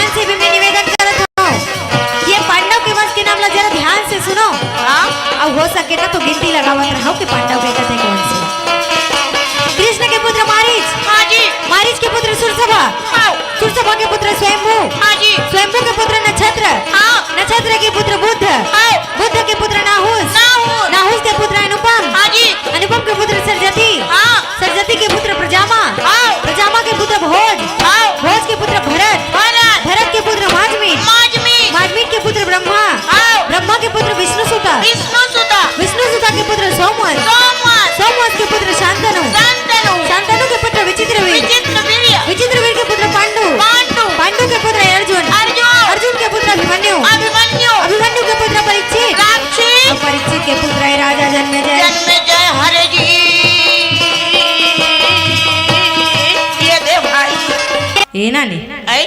भक्तजन से भी मैं निवेदन करता हूँ, ये पांडव के वंश के नाम ला जरा ध्यान से सुनो। अब हो सके ना तो गिनती लगावत रहो कि पांडव के कथे कौन से। कृष्ण के पुत्र मारीच, हाँ जी। मारीच के पुत्र सुरसभा, सुरसभा के पुत्र स्वयंभू, हाँ जी। स्वयंभू के पुत्र नक्षत्र, हाँ। नक्षत्र के पुत्र बुद्ध, हाँ। बुद्ध के पुत्र नाहुस, नाहुस। नाहुस के पुत्र अनुपम, हाँ जी। अनुपम के पुत्र सरजती, हाँ। सरजती के पुत्र प्रजामा, हाँ। प्रजामा के पुत्र भोज, हाँ। भोज के पुत्र भरत, भरत। भरत के पुत्र माजमीत, माजमी। माजमीत के पुत्र ब्रह्मा, हाँ। ब्रह्मा के पुत्र विष्णुसुता, विष्णुसुता। विष्णुसुता के पुत्र सोमवंश, सोमवंश। सोमवंश के पुत्र शांतनु, शांतनु। शांतनु के पुत्र विचित्रवीर, विचित्रवीर्य। विचित्रवीर के पुत्र पांडु, पांडु। पांडु के पुत्र अर्जुन, अर्जुन। अर्जुन के पुत्र अभिमन्यु, अभिमन्यु। अभिमन्यु के पुत्र परीक्षित, राक्षी। और परीक्षित के पुत्र है राजा जन्मेजय। जन्मेजय हरे जी। ये दे भाई। ये ना नहीं ऐ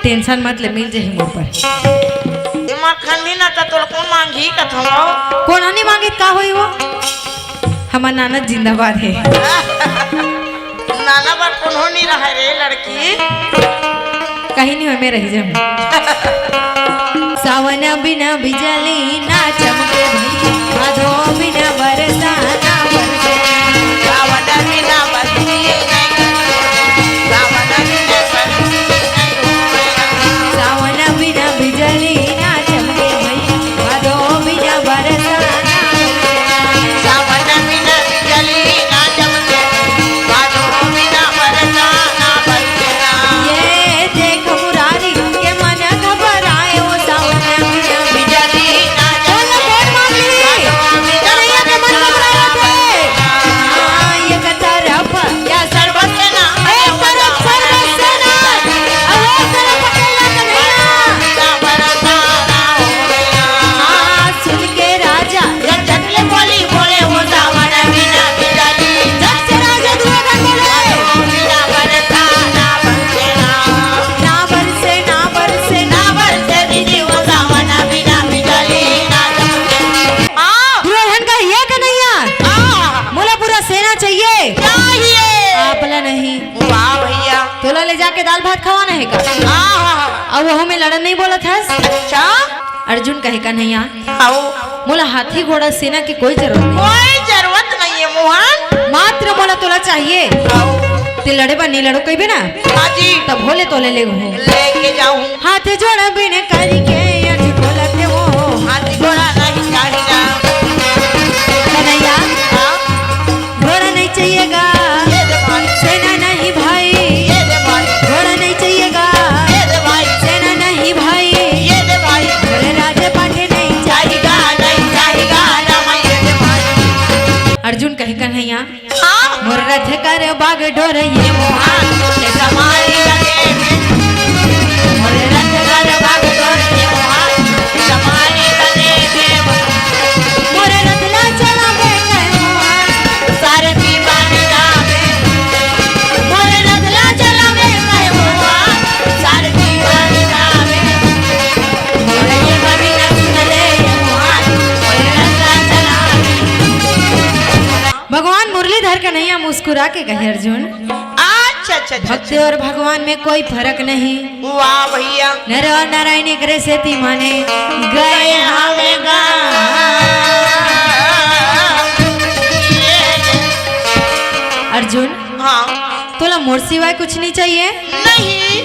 टेंशन मत ले, मिल जाए मोर पर। दिमाग खंडी ना तो कौन मांगी कथो कौन नहीं मांगे का होई वो, हमार नाना जिंदाबाद है। नाना बार कौन हो नहीं रहा रे लड़की। कहीं नहीं हो मैं रही जाऊं। सावन बिना बिजली ना चमके भई, भादो बिना बरसा ना बरसे। सावन बिना बरसी नहीं, सावन बिना बरसी नहीं होए। सावन बिना बिजली ना चमके भई, भादो बिना बरसा ना बरसे। सावन बिना बिजली ना चमके, भादो बिना बरसा ना बरसेना। ये देख मुरारी के मन घबराए, वो सावन बिना बिजली ना बोल बोल मामली, कन्हैया के मन घबराए थे। हाँ, ये तरफ या सर्वसेना एक तरफ सर्वसेना, और एक तरफ अकेला कन्हैया। ना बरसा ना होए। हाँ, सुन के राजा चटले बोली बोले वो सावन बिना बिजली जब से राजा दुआर बोले, बिना बरसा ना बरसेना। ना बरसे ना बरसे ना ना बरसे दीदी वो सावन बिना बिजली ना चमके। हाँ। दुल्हन का ये कन्हैया, हाँ। मोला पूरा सेना चाहिए, चाहिए। आपला नहीं। वाह भैया। तोला ले जाके दाल भात खवाना है का? हाँ। और वो में लड़न नहीं बोला था। अच्छा। अर्जुन कहे कन्हैया, आओ। मोला हाथी घोड़ा सेना की कोई जरूरत नहीं, कोई जरूरत नहीं है मोहन। मात्र मोला तोला चाहिए। आओ। ते लड़े बा नहीं लड़ो कही ना, हाँ जी। तब भोले तोले ले घूमो। लेके जाऊं। हाथ जोड़ बिन करी के अर्जुन बोलते हो, हाथी घोड़ा नहीं चाहिए। कन्हैया हाँ। घोड़ा नहीं चाहिएगा, ये दे भाई। सेना नहीं भाई, ये दे भाई। घोड़ा नहीं चाहिएगा, ये दे भाई। सेना नहीं भाई, ये दे भाई। बोले राजे पाठे नहीं चाहिएगा नहीं चाहिएगा ना मैं ये दे भाई। अर्जुन कहे कन्हैया, हाँ। मोर रथ कर बाग डोर ये मोहन से समारी लगे में। मोरे रथ कर भाग डोर ये मोहन समारी लगे में। मोर रथ ला चला मैं कहे सारे दीवाने जावे। मोरे रथ ला चला मैं कहे मोहन सारे दीवाने जावे। मोरे ये कभी न सुनले ये मोहन मोरे रथ ला चला। भगवान मुरलीधर कन्हैया मुस्कुरा के कहे अर्जुन, अच्छा अच्छा भक्ति और भगवान में कोई फर्क नहीं। वाह भैया। नर और नारायण करे सेती माने गए हमें गा। अर्जुन हाँ। तोला मोर सिवाय कुछ नहीं चाहिए? नहीं।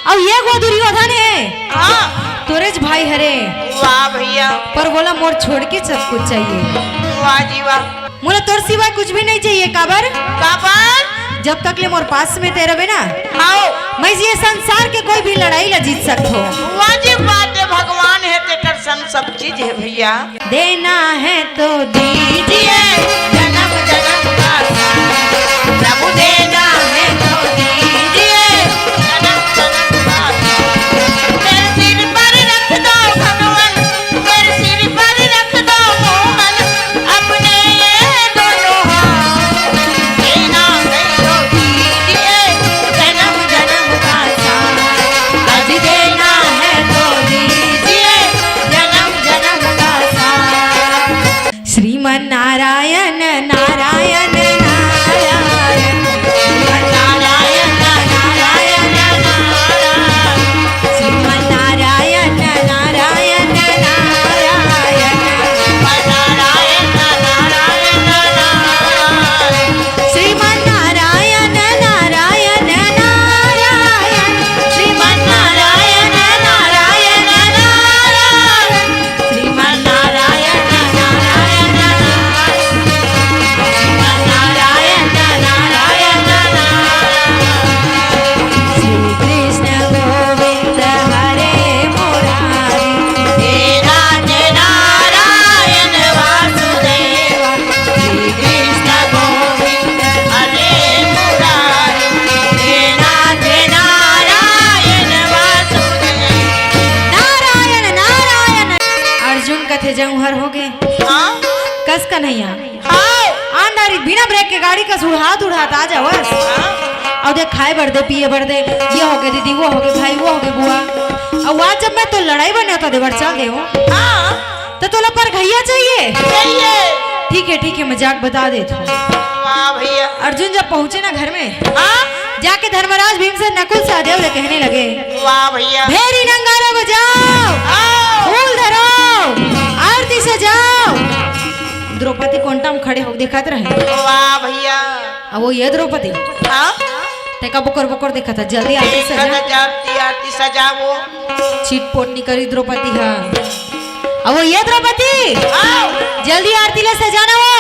अब ये गो दुर्योधन है, हाँ। तोरेज भाई हरे, वाह भैया। पर बोला मोर छोड़ के सब कुछ चाहिए। वाह जी वाह। मोला तोर सिवाय कुछ भी नहीं चाहिए। काबर? काबर? जब तक ले मोर पास में तेरे बिना आओ। मैं ये संसार के कोई भी लड़ाई ला जीत सकता हूँ। वाजिब बात है, भगवान है तेकर संग सब चीज है भैया। देना है तो दीजिए, जन्म जन्म का साथ। प्रभु देना है तो दीजिए, जन्म जन्म का साथ। मेरे सिर पर रख दो भगवान, मेरे सिर पर रख दो मोहन, अपने ये दोनों हाथ। देना है तो दीजिए, जन्म जन्म का साथ। आज देना है तो दीजिए, जन्म जन्म का साथ। श्रीमन नारायण जंगहर हो गए हाँ कस का नहीं आ हाँ आंडारी बिना ब्रेक के गाड़ी का सुड़हात उड़ात आ जाओ बस और देख खाए बढ़ दे पिए बढ़ दे ये हो गए दीदी वो हो गए भाई वो हो गए बुआ और आज जब मैं तो लड़ाई बने होता देवर चल दे हाँ तो तोला पर घैया चाहिए चाहिए ठीक है मजाक बता देता हूँ वाह भैया अर्जुन जब पहुंचे ना घर में हाँ जाके धर्मराज भीम से नकुल सहदेव ले कहने लगे वाह भैया भेरी नंगारा बजाओ आओ फूल धरो आरती सजाओ द्रौपदी कोंटा में खड़े हो दिखात रहे वाह भैया अब वो ये द्रौपदी हाँ तेका बकर बकर देखा था जल्दी आरती सजा आरती सजावो चीट पोट नहीं करी द्रौपदी है अब वो ये द्रौपदी आओ जल्दी आरती ले सजाना वो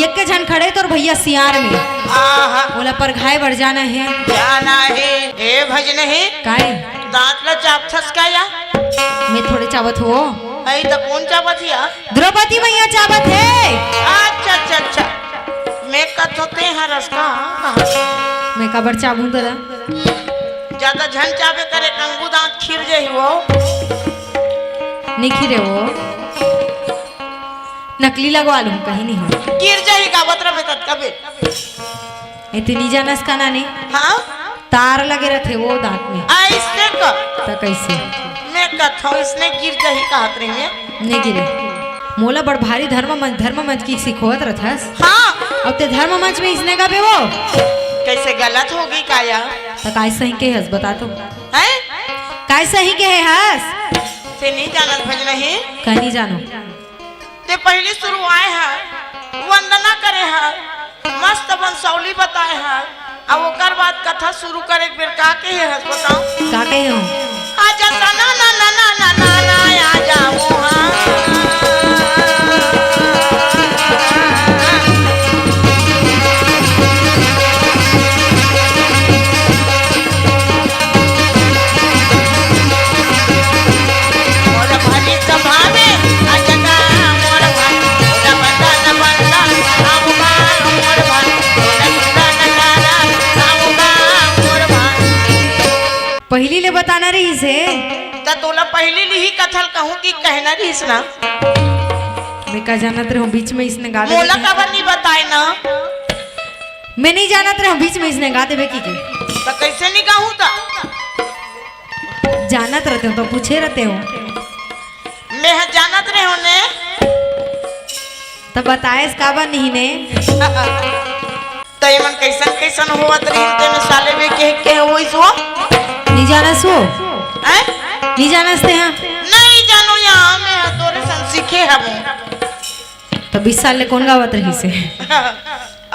एक के जन खड़े तो भैया सियार में आहा बोला पर घाय बढ़ जाना है जाना है ए भजन है काय दांत ला चाप छसका या मैं थोड़े चावत हो आई तो कौन चापत या द्रौपदी मैया चावत है अच्छा अच्छा अच्छा मैं कत होते हैं रसका मैं कबर चाबू दला ज्यादा झन चाबे करे कंगू दांत खिर जाई वो नहीं खिरे वो नकली लगवा लूं कहीं नहीं हो गिर जाई का बतरा बेकत कबे इतनी जानस का नानी हाँ तार लगे रहते वो दांत में ऐसे का तो कैसे मैं कत हूँ इसने गिर जाई का हाथ रे में नहीं गिरे मोला बड़ भारी धर्म मंच की सिखोत रहथस हाँ अब ते धर्म मंच में इसने का बे वो कैसे गलत हो गई काया तो काय सही के हंस बता तो हैं काय सही के है हंस से नहीं जानत भज नहीं कहीं नहीं जानो ते पहले शुरू आए हैं वंदना करे हैं मस्त बंसौली बताए हैं अब ओकर बाद कथा शुरू करे फिर का के है बताओ का कहे हो आजा ना ना ना ना ना ना ना आ जाओ मोर भरी सभा में अजगा मोर भाई मोर बंदा न बंदा आऊंगा मोर भाई मोर सुंदर नजारा आऊंगा मोर भाई पहली ले बताना रही से त तोला पहले ही कथल कहूं कि कहना रहीस ना मैं का जानत रहूं बीच में इसने गा दे मोला खबर नहीं बताए ना मैं नहीं जानत रहूं बीच में इसने गा देवे की के तो कैसे नहीं कहूं ता जानत रहते हो तो पूछे रहते हो मैं जानत रहे होने तो बताए काबा नहीं ने तय मन कैसन कैसन होवत रही ते में साले में के होई सो नहीं जाना सो हैं नहीं जानते हैं नहीं जानो यहाँ मैं तोरे संग सीखे हम तो 20 साल ले कौन गावत रही से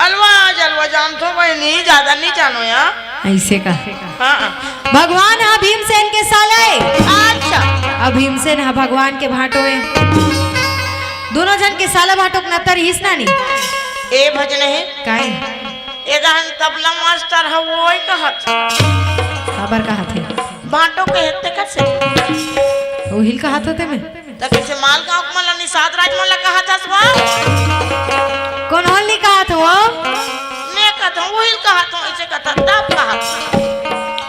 अलवा जलवा जान तो भाई नहीं ज्यादा नहीं जानो यहाँ ऐसे का हाँ भगवान हा भीमसेन के साले अच्छा अब भीमसेन हा भगवान के भाटोए दोनों जन के साला भाटो के नतर हिस ना नी ए भजन है काहे एगहन तबला मास्टर है वो ही कहत खबर का हाथ है बाटो के हेते कैसे वो हिल का हाथ होते में त कैसे माल गांव के मला निषाद राज मला कहा था सवा कौन होल नहीं कहा था वो मैं कहता हूं वही कहा था ऐसे कहता तब कहा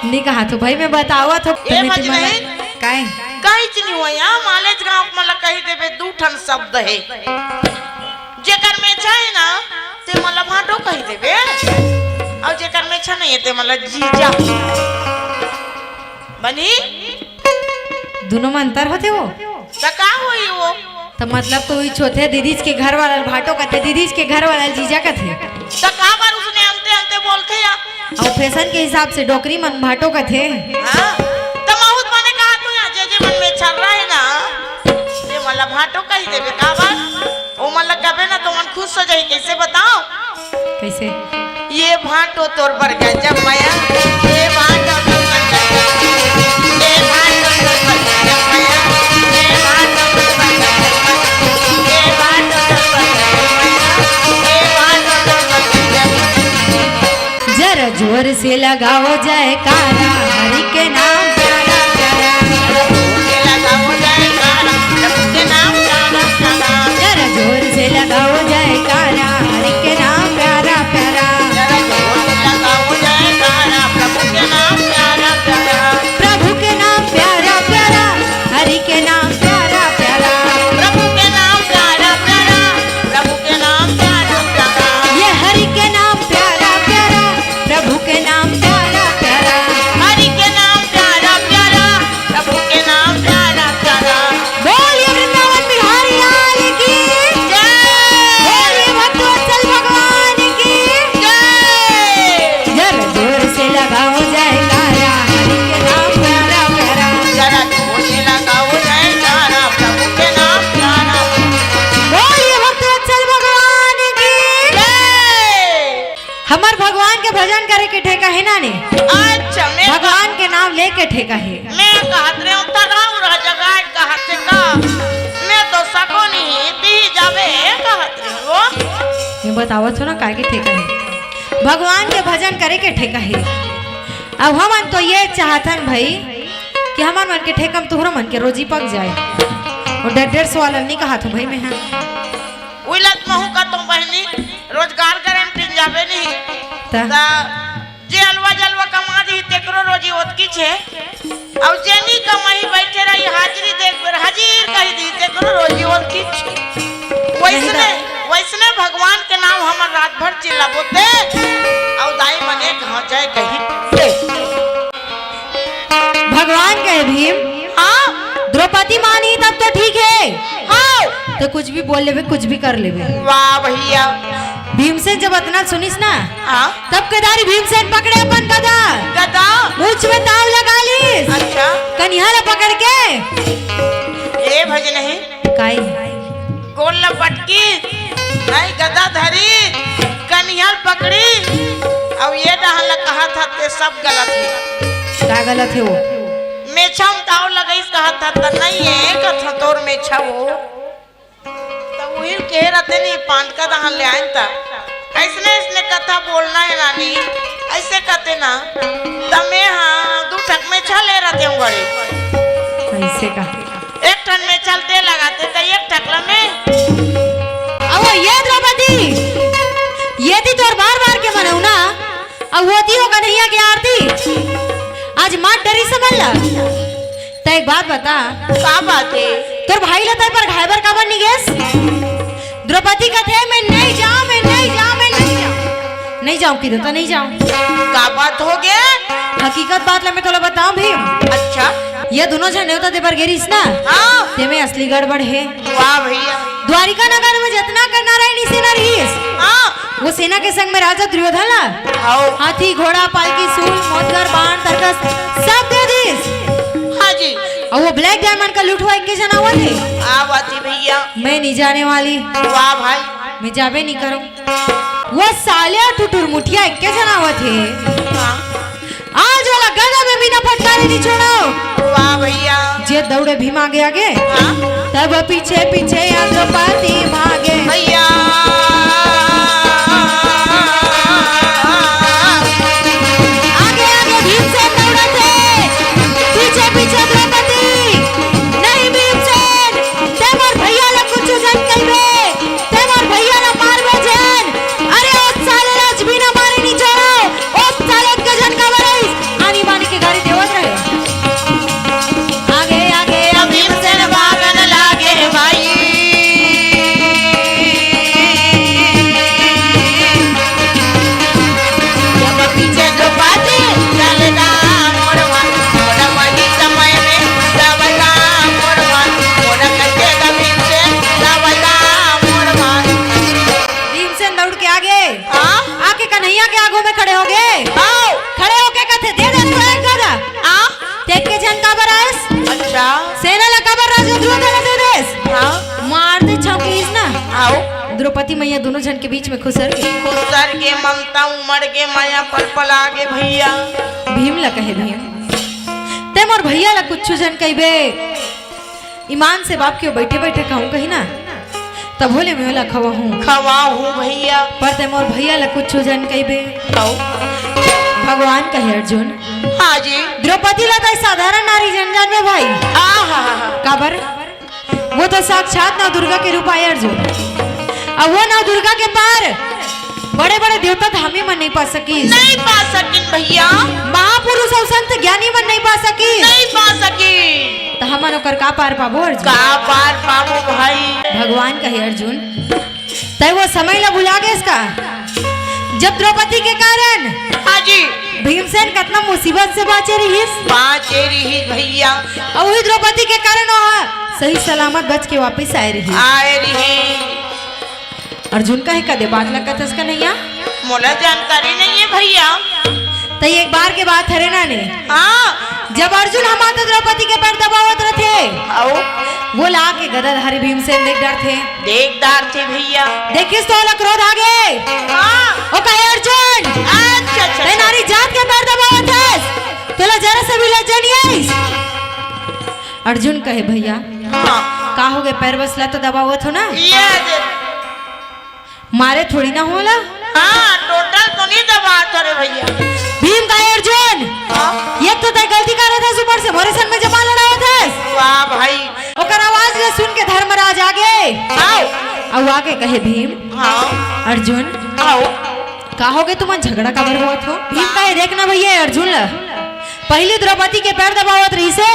नहीं कहा तो भाई मैं बतावा तो ए भजन है काहे कहीं नहीं हुआ यहाँ मालेज गांव के मला कही देबे दू ठन शब्द है जेकर में चाहे ना ते मला भाटो कही देबे और जेकर में छा नहीं है ते मला जीजा बनी दोनों में अंतर होते वो त का होई वो तो मतलब तो वही चौथे दीदीज के घर वाला भाटो का थे दीदीज के घर वाला जीजा का थे त का बार उसने अंते अंते बोलते या और फैशन के हिसाब से डोकरी मन भाटो का थे हाँ तो बहुत मैंने कहा तू यहाँ जे मन में चल रहा है ना ये मला भाटो कही देबे का बात ओ मला कबे ना तो मन खुश हो जाई कैसे बताओ कैसे ये भाटो तोर पर गजब माया ये भाटो तोर पर गजब ये भाटो तोर पर गजब माया ये भाटो तोर पर गजब ये भाटो तोर पर गजब माया ये भाटो तोर पर गजब जरा जोर से लगाओ जाए कारा हरि के नाम प्यारा प्यारा ये लगाओ जाए कारा प्रभु के नाम प्यारा प्यारा जरा जोर से लगाओ जाए कारा हरि के नाम प्यारा प्यारा जरा जोर से लगाओ जाए कारा प्रभु के नाम प्यारा प्यारा प्रभु के नाम प्यारा प्यारा हरि के नाम प्यारा प्यारा प्रभु ठेका है ना ने अच्छा भगवान के नाम लेके ठेका है। मैं कहत रहे हूँ तगाऊ रह जगह कहत थे का मैं तो सको नहीं दी जावे कहत रहे वो मैं बतावत हो ना काय के ठेका है, भगवान के भजन करे के ठेका है। अब हमन तो ये चाहतन भाई कि हमार मन के ठेकम तोहरा मन के रोजी पक जाए और 150 वाला नहीं कहा था भाई मैं हाँ उलट महू का तुम बहनी रोजगार करे टिन जावे नहीं ता ता जे अलवा जलवा कमा दी तेकरो रोजी होत की छे और जेनी कमाई बैठे रही हाजिरी देख बेर हाजिर कह दी तेकरो रोजी होत की छे वैसने भगवान के नाम हमर रात भर चिल्लाबोते और दाई मने कहां जाए कहीं भगवान कहे भीम हां द्रौपदी मानी तब तो ठीक है, हां तो कुछ भी बोल लेवे कुछ भी कर लेवे। वाह भैया भीमसेन जब इतना सुनिस ना हां तब केदारी भीमसेन पकड़े अपन गदा गदा मुझ में ताव लगा लीस अच्छा कन्हैया पकड़ के ए भज नहीं काई गोल लपटकी नहीं गदा धरी कन्हैया पकड़ी और ये डहल कहा था ते सब गलत है। क्या गलत है वो? मेछम ताव लगई कहा था त नहीं है कथा तोर मेछा वो तो वही के रहते नहीं पांच का दहन ले आइन ता ऐसने इसने कथा बोलना है रानी ऐसे कहते ना तमे हां दो ठक में छले रहते हूं घरे ऐसे का एक टन में चलते लगाते तो एक ठकला में अब ये द्रौपदी ये थी तोर बार बार के मनाऊ ना अब होती हो कन्हैया की आरती आज मात डरी समझ ला। तो एक बात बता का बात है तोर भाई लता पर घायबर काबर नहीं गेस? द्रौपदी कहते मैं नहीं जाऊं मैं नहीं जाऊं मैं नहीं जाऊं की तो नहीं जाऊं। का बात हो गया हकीकत बात ला मैं तोला बताऊं भीम। अच्छा ये दोनों जने होता ते पर गेरिस ना हाँ ते में असली गड़बड़ है। वाह भैया द्वारिका नगर में जितना करना रही सेना रहीस हाँ वो सेना के संग में राजा दुर्योधन ला आओ हाथी घोड़ा पालकी सूल मोटगर बाण तरकस सब दे दीस हाँ जी और वो ब्लैक डायमंड का लूट हुआ इक्के जना हुआ थे। आवाती भैया मैं नहीं जाने वाली, वाह भाई मैं जाबे नहीं करूं। वो साले टुटुर मुठिया इक्के जना हुआ थे हाँ आज वाला गदा में बिना फटकारे नहीं छोड़ो। वाह भैया जे दौड़े भीम आगे आगे हाँ तब पीछे पीछे द्रौपदी भागे। भैया आगे आगे भीमसेन दौड़े थे पीछे पीछे द्रौपदी। नहीं भीमसेन ते मोर भैया ला कुछ जन कइबे ते मोर भैया ला मारबे जन। अरे ओ साले आज भी ना मारे नहीं छोड़ो ओ साले के जन का बरइस आनी बानी के गाड़ी देवत रहे। आगे आगे भीमसेन भागन लागे भाई जब पीछे द्रौपदी चलना मोड़वा मोड़ा वही समय में दबला मोड़वा मोड़ा कटे का भीमसेन दबला मोड़वा भीमसेन दौड़ के आगे हाँ आके कन्हैया के आगो में खड़े हो गए। आओ खड़े होके कहते दे दे तू एक गदा आ देख के जन का बरइस अच्छा सेना ला कबर राजा दुर्योधन दे देस हाँ मार दे छौकीस ना। आओ द्रौपदी मैया दोनों जन के बीच में खुसर गई। खुसर के ममता उमड़ के माया पल पल आगे भैया भीम ला कहे भीम ते मोर भैया ला कुछ जन कहिबे ईमान से बाप के बैठे बैठे कहूं कही ना तब बोले मैं ला खवा हूं खवा हूँ भैया पर ते मोर भैया ला कुछ जन कहिबे। आओ भगवान कहे अर्जुन हाँ जी द्रौपदी ला तो साधारण नारी जनजान में भाई आहा काबर वो तो साक्षात नव दुर्गा के रूप आए अर्जुन। अब वो नव दुर्गा के पार बड़े बड़े देवता धामी मन नहीं पा सकी नहीं पा सकिन भैया महापुरुष और संत ज्ञानी मन नहीं पा सकी नहीं पा सकी तो हमन ओकर का पार पाबो अर्जुन। का पार पाबो भाई भगवान कहे अर्जुन तय वो समय ला बुला गए इसका जब द्रौपदी के कारण हाँ जी भीमसेन कितना मुसीबत से बाचे रहीस बाचे रही भैया और वही द्रौपदी के कारण वहाँ सही सलामत बच के वापस आए रही। आए रही अर्जुन कहे कदे बात लगा था इसका नैया मोला जानकारी नहीं है भैया तो एक बार के बात हरे ना ने हाँ जब अर्जुन हमारे द्रौपदी के पैर दबावत रहे आओ वो ला के गदाधारी भीमसेन देख डर थे। देखदार थे भैया। देखिस तो ओला क्रोध आ गए। हाँ। ओ कहे अर्जुन अच्छा अच्छा ते नारी जात के पैर दबावत है, तोला जरा से भी लज्जा नहीं आई। अर्जुन कहे भैया हाँ। का हो गए, पैर बसला तो दबावत हो ना, ये दे- मारे थोड़ी ना होला। हाँ टोटल तो नहीं दबा रे भैया। भीम कहे अर्जुन हाँ। ये तो तय गलती कर रहा था, ऊपर से मोरे संग में जमा लड़ा था। वाह भाई। ओकर आवाज ले सुन के धर्मराज आगे आओ। अब आगे कहे भीम हाँ। अर्जुन आओ। का हो गए तुम झगड़ा कबर हुआ हो। भीम कहे देखना भैया अर्जुन ला पहले द्रौपदी के पैर दबावत रही से,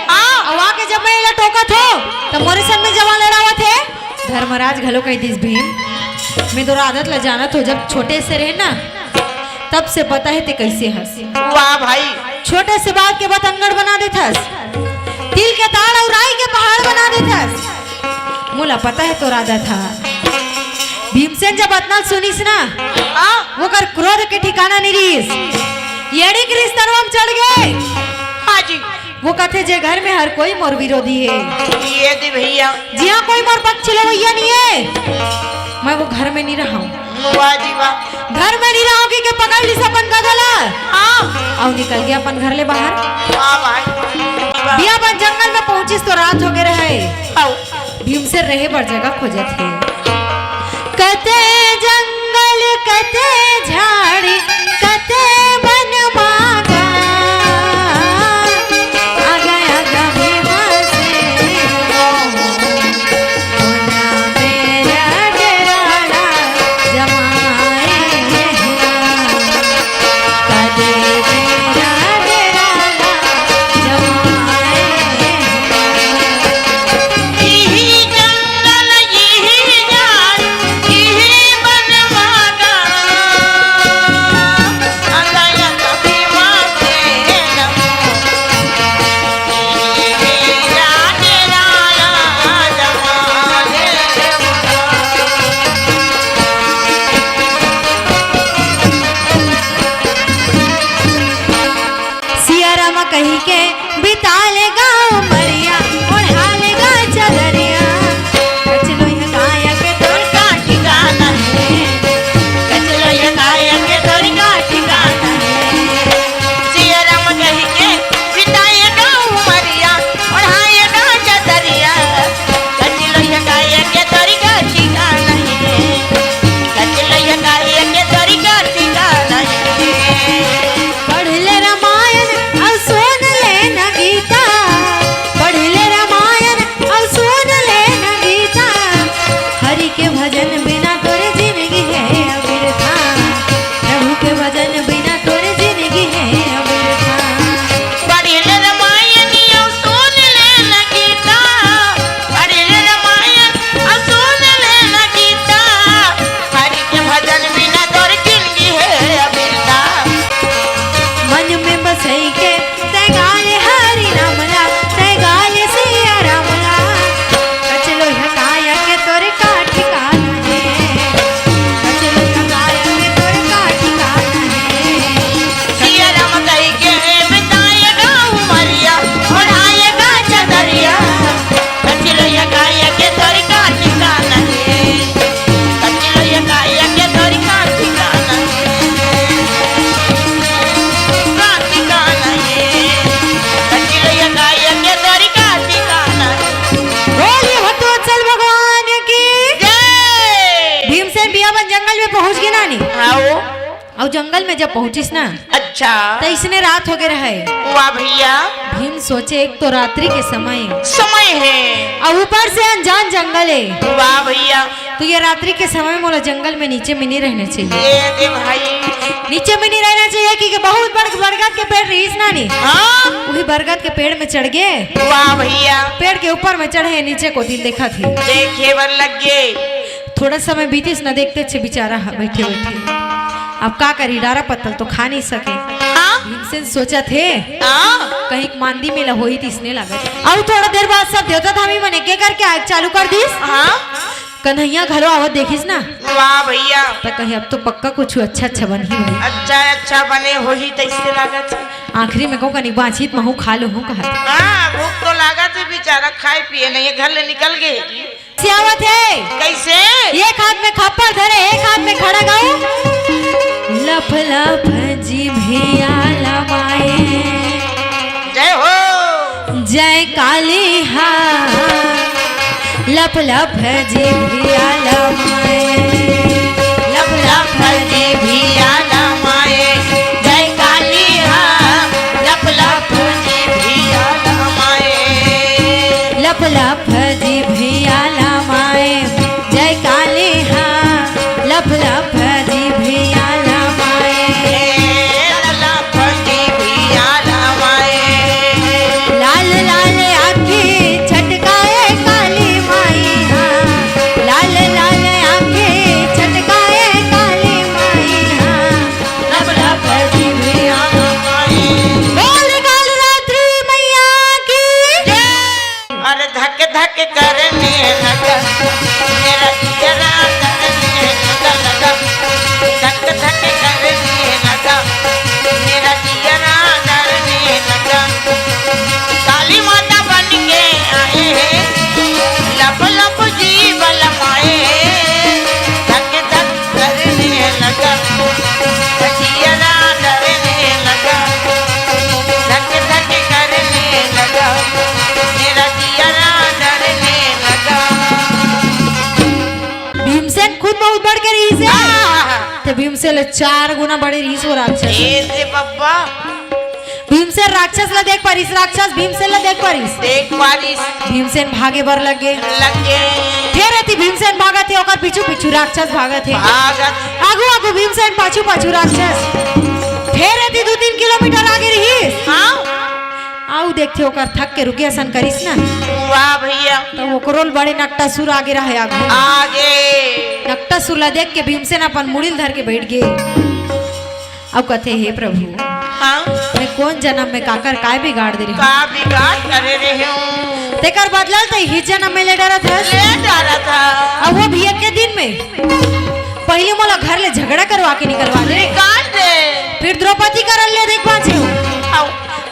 हाँ। अब आके जब मैं इला टोका थो तो मोरे संग में जमा लड़ावा थे। धर्मराज घलो कह दिस भीम मैं तोरा आदत ला जाना तो जब छोटे से रहे ना तब से पता है ते कैसे हंस। वाह भाई। छोटे से बात के बतंगड़ बना देथस, तिल के ताड़ और राई के पहाड़ बना देथस। मुला पता है तो राजा था। भीमसेन जब इतना सुनिस ना हाँ। वो कर क्रोध के ठिकाना नहीं रहीस, येड़ी क्रिस तरवम चढ़ गए। हाँ जी। वो कहते जे घर में हर कोई मोर विरोधी है, ये दे भैया। जी हाँ कोई मोर पक्ष लवैया नहीं है, मैं वो घर में नहीं रहा हूँ। वाह जी वाह। घर में नहीं रहोगी के पकड़ ली अपन गदला हाँ। और निकल गया अपन घर ले बाहर। वाह भाई। वाह। बियाबन जंगल में पहुंचिस तो रात हो गए रहे। आओ। भीमसेन रहे बर जगह खोजत है, कते जंगल कते झाड़ी कते वन मांगा, आगा आगा भीमसेन होना मेरा डेराना जमाए कदे मेरा डेराना जमाए। यही जंगल यही झाड़ यही बनवागा, अंगाया कभी माथे नमो, मेरा डेराना जमाए। सिया रामा कही के बिता लेगा उमरिया ओढ़ा लेगा चदरिया, कचलो यह काया के तोड़ का ठिकाना है, कचलो ये काया के तोरी का ठिकाना है। सिया राम कही के बिताएगा उमरिया ओढ़ाएगा चदरिया, कचलो ये काया के तोरी का ठिकाना है, कचलो ये काया के तोरी का ठिकाना है। पढ़ ले रामायण और सुन ले न गीता, पढ़ ले रामायण और सुन ले न गीता, हरि के भजन बिना तोरे जिंदगी है अबिरथा, प्रभु के भजन बिना तोरे जिंदगी है अबिरथा। पढ़ ले रामायण और सुन ले न गीता, पढ़ ले रामायण और सुन ले न गीता, हरि के भजन बिना तोर जिंदगी है अबिरथा। मन में बसई के तै गाले हरि नामला तै गाले सिया रामला, कचलो यह काया के तोरे का ठिकाना है, कचलो यह काया के तोरे का ठिकाना है। सिया राम कही के बिताएगा उमरिया ओढ़ाएगा चदरिया, कचलो ये काया के तोरी का ठिकाना है, कचलो ये काया के तोरी का ठिकाना है, का ठिकाना है, कचलो ये काया के तोरी का ठिकाना है। बोलिए भक्तवत्सल भगवान की। जय। भीमसेन बियाबन जंगल में पहुंच गए नानी, आओ। और जंगल में जब पहुंचिस ना अच्छा। तो इसने रात हो गए रहे। वाह भैया। भीम सोचे एक तो रात्रि के समय समय है। और ऊपर से अनजान जंगल है, वाह भैया। तो ये रात्रि के समय में मोला जंगल में नीचे में नहीं रहना चाहिए, ये दे भाई। नीचे में नहीं रहना चाहिए क्योंकि बहुत बड़ बरगद के पेड़ रहीस नानी, हाँ। वही बरगद के पेड़ में चढ़ गए। वाह भैया। पेड़ के ऊपर में चढ़े नीचे को दिल देखा थी। देखे बर लग गए। थोड़ा समय बीतीस न देखते छे बेचारा बैठे बैठे, अब का करी डारा पत्तल तो खा नहीं सके। हाँ। भीमसेन सोचा थे हाँ। कहीं मांदी में लहोई तीसने लगा। और थोड़ा देर बाद सब देवता धामी मने के करके आग चालू कर दीस। हाँ। कन्हैया घरो आवत देखिस ना वाह भैया तो कहीं अब तो पक्का कुछ अच्छा अच्छा बन ही भाई। अच्छा अच्छा बने हो ही तैसे लागत है। आखिरी में कहूँ कनी बातचीत महू खा लो हूँ कहा हाँ भूख तो लागत है बेचारा खाए पिए नहीं घर ले निकल गए सियावत है कैसे एक हाथ में खप्पर धरे एक हाथ में खड़ा गाऊं लफ लफ जिभिया लमाए जय हो जय काली हा लफ लफ जिभिया लमाए लफ लफ जिभिया लमाए जय काली हा लफ लफ जिभिया लमाए लफ लफ जिभिया लमाए जय काली हा लफ लफ जिभिया लमाए लफ जिभिया लमाए लाल लाल आँखें छटकाए काली माई हाँ लाल लाल आँखें छटकाए काली माई हाँ लफ लफ जिभिया लमाए बोल काल रात्रि मैया की अरे धक धक करने लगा मेरा जिगरा करने लगा धक धक करने लगा मेरा जिगरा डरने लगा काली माता बन के आए हैं लब लब जीव लमाए धक धक करने लगा जिगरा डरने लगा धक धक करने लगा मेरा जिगरा डरने लगा भीमसेन खुद बहुत बढ़ के रही से तो भीमसेन ले 4 गुना बड़े रही सो राक्षस ऐसे पप्पा भीमसेन राक्षस ला देख परिस राक्षस भीमसेन ला देख परिस देख बारिश भीमसेन भागे बर लगे लगे फिर अति भीमसेन भागत है ओकर पीछू पीछू राक्षस भागत है भागत आगू आगू भीमसेन पाछू पाछू राक्षस फिर अति 2-3 किलोमीटर आगे रही हाँ आऊ देखते ओकर थक के रुके असन करिस ना वाह भैया तो ओकरोल बड़े नक्टासुर आगे रहे आगू आगे नक्टासुर ला देख के भीमसेन अपन मुड़िल धर के बैठ गए अब कथे हे प्रभु हाँ मैं कौन जन्म में काकर काय बिगाड़ दे रही का बिगाड़ करे रहे हूँ तेकर बदलल तो ही जन्म में ले डरत है ले डाला था अब वो भी एक के दिन में पहले मोला घर ले झगड़ा करवा के निकलवा दे निकाल दे फिर द्रौपदी करल ले देख पाछे आओ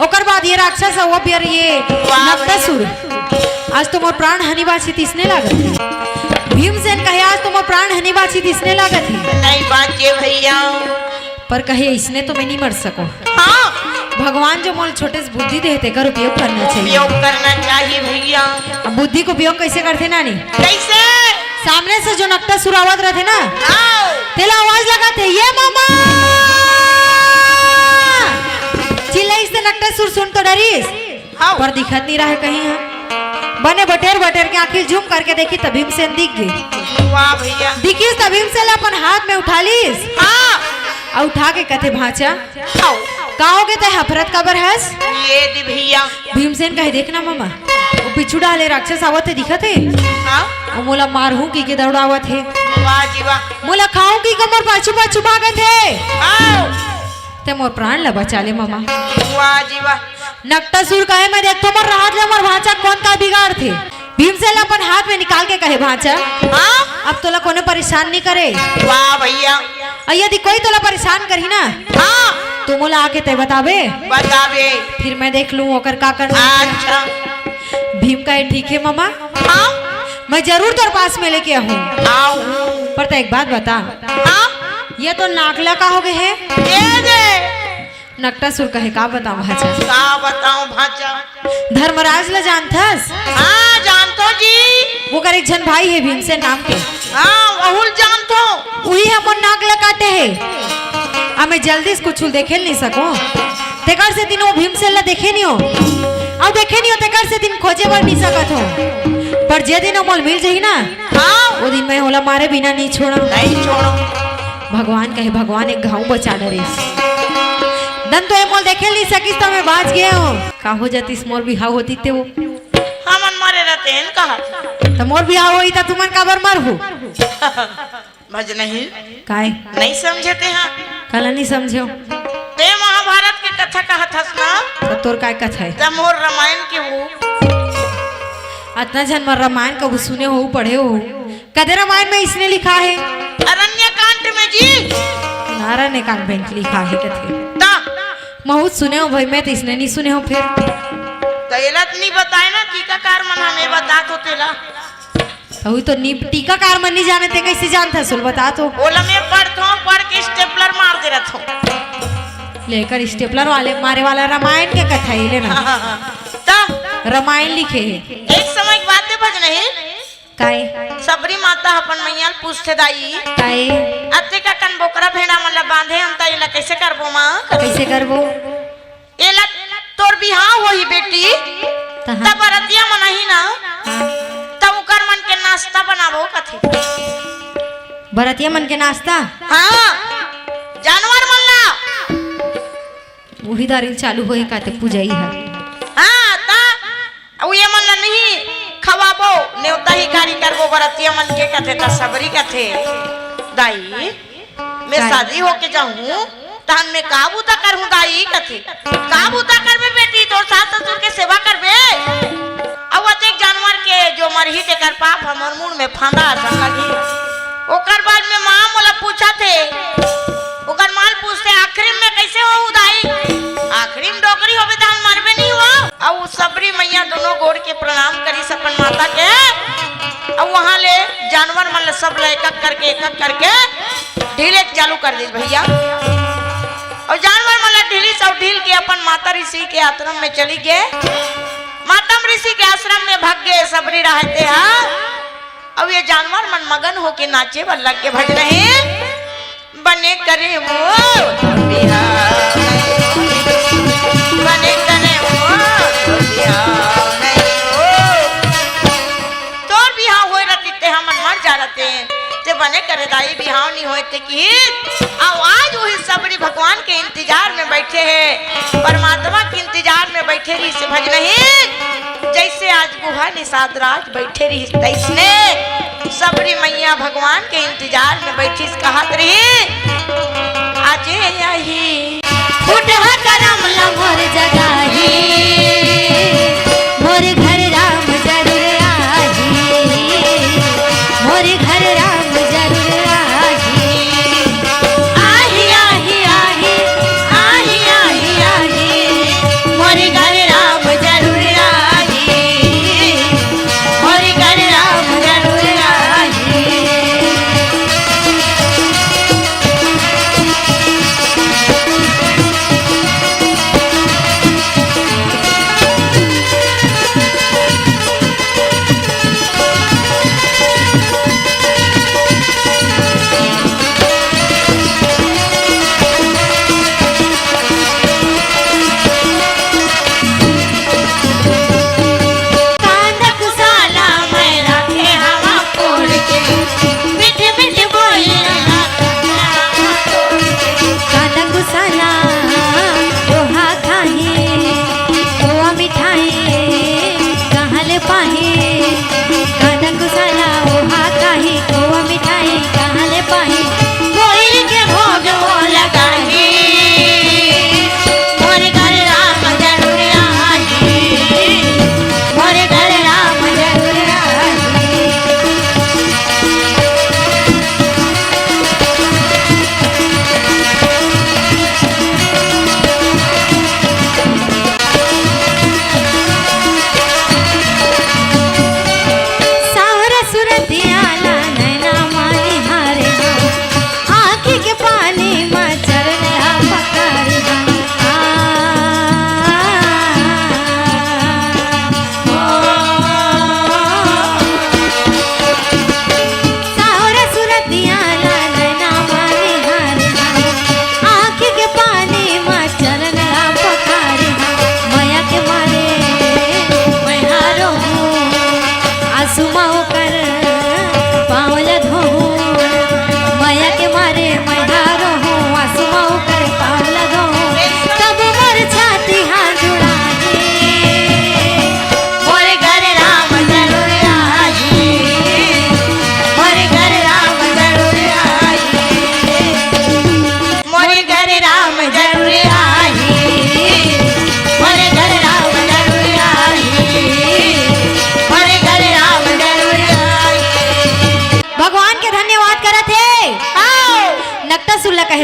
ओकर बाद ये राक्षस वो फिर ये नक्टासुर आज तो मोर प्राण हनी बाछी तिसने लागत है भीमसेन कहे आज तो मोर प्राण हनी बाछी तिसने लागत है नहीं बाचे भैया पर कहे इसने तो मैं नहीं मर सको हाँ भगवान जो मोल छोटे से बुद्धि देते कर उपयोग करना चाहिए उपयोग करना चाहिए भैया अब बुद्धि को उपयोग कैसे करते नानी कैसे सामने से जो नक्टासुर आवत रहते ना आओ तेला आवाज लगाते ये मामा चिल्लाई से नक्टासुर सुन तो डरीस आओ पर दिखत नहीं रहा कहीं हाँ बने बटेर बटेर के आखिर झूम करके देखी तब भीमसेन दिख गई वाह भैया दिखीस तब भीमसेन अपन हाथ में उठा लीस हाँ और उठा के कथे भाचा आओ कहोगे ते हफरत कबर हस ये दी भैया भीमसेन कहे देखना मामा वो पिछू डाले राक्षस आवत है दिखत है हाँ और मोला मारहूं की के दौड़ावत है वाह जी वाह मोला खाऊं की कमर पाछू पाछू भागत है आओ ते मोर प्राण ला बचा ले मामा वाह जी वाह नक्टासुर कहे मैं देखतो मोर राहत ले मोर भाचा कौन का बिगाड़ थे भीमसेन अपन हाथ में निकाल के कहे भाचा हाँ अब तोला कोने परेशान नहीं करे वाह भैया और यदि कोई तोला परेशान करी ना हाँ तो मोला आके ते बतावे बतावे फिर मैं देख लूं ओकर का करना अच्छा भीम कहे ठीक है मामा हाँ मैं जरूर तेरे पास में लेके आऊं आओ पर तो एक बात बता हाँ ये तो नाकला का हो गए है ये दे नक्टासुर कहे का बताऊं भाचा का बताऊं भाचा धर्मराज ला जानथस हाँ जानतो जी वो कर एक जन भाई है भीमसेन नाम के हाँ बहुल जानतो वही हमन नाकला काटे है हमें जल्दी से कुछ देखे नहीं सको तेकर से दिन वो भीमसेन ला देखे नहीं हो अब देखे नहीं हो तेकर से दिन खोजे बर नहीं सकत हो पर जे दिन मोल मिल जाही ना हाँ वो दिन मैं होला मारे बिना नहीं छोड़ा नहीं छोड़ो भगवान कहे भगवान एक घाव बचा डरे दन तो ये मोल देखे नहीं सकिस तो मैं बाज गया हूँ का हो जाती मोर बिहाव होती ते वो हमन मारे रहते हैं कहा तो मोर बिहाव होई था तुमन काबर मर हो भज नहीं काय नहीं समझे ते हाँ कला नहीं समझो ते महाभारत की कथा कहत हस ना तो तोर काय कथा है तब मोर रामायण के वो अतना जन मर रामायण कबू सुने हो पढ़े हो कदे रामायण में इसने लिखा है? अरण्य कांड में जी। नारायण कांड में लिखा है कथे। ता बहुत सुने हो भाई, मैं तो इसने नहीं सुने हो। फिर तैलत नहीं बताए ना टीकाकार मन हमें बता तो तेला। अभी तो नी टीकाकार मन नहीं जाने थे, कैसे जानता सुल बता तो। बोला मैं पढ़ के स्टेपलर मार दे रहा हूँ। लेकर स्टेपलर वाले मारे वाला रामायण के कथा ही लेना। ता रामायण लिखे है। एक समय की बात है भज नहीं। काहे सबरी माता अपन मैया पूछते दाई काहे अते का कन बोकरा भेड़ा मतलब बांधे हम ताइला कैसे करबो मां? कैसे करबो? एला तोर बिहाव होई बेटी तब बरतिया मनही ना तब कर मन के नाश्ता बनाबो कथी? बरतिया मन के नाश्ता? हां जानवर मन ला बूढ़ी दारी चालू होए काते पूजाई है। हां ता अब ये मन ला नहीं खवाबो नेवता ही गाड़ी करबो बरतिया मन के कथे ता सबरी कथे दाई मैं शादी होके जाऊं तान में काबू ता करहूं दाई कथे काबू ता करबे बेटी तोर सास ससुर के सेवा करबे। अब अतेक जानवर के जो मरही ते कर पाप हमर मुंह में फांदा सन लगी। ओकर बाद में मां मोला पूछा थे ओकर माल पूछते आखिरी में कैसे हो दाई? आखिरी में डोकरी होबे त हम मरबे नहीं हो। अब सबरी मैया दोनों गोड़ के प्रणाम करी सपन माता के। अब वहां ले जानवर मन सब ले एक एक करके ढीले चालू कर दी भैया। और जानवर मन ढीली सब ढील के अपन माता ऋषि के आश्रम में चली गए। माता ऋषि के आश्रम में भाग गए सबरी रहते हैं। अब ये जानवर मन मगन होके नाचे बल्ला के भज रहे बने करे वो बने करे वो तोर बिहाव होए रहती ते हम मर जा रहते ते बने करे दाई बिहाव नहीं होए ते की आज वही सबरी भगवान के इंतजार में बैठे हैं परमात्मा के इंतजार में बैठे रही से भज नहीं जैसे आज गुहा निषाद राज बैठे रही तैसने सबरी मैया भगवान के इंतजार में बैठी कहत रही आजे यही उठा करम मोर जगाही मोर घर राम जरूर आही मोर घर राम जरूर आही आही आही आही आही आही आही मोर घर राम जरूर आही मोर घर राम जरूर आही।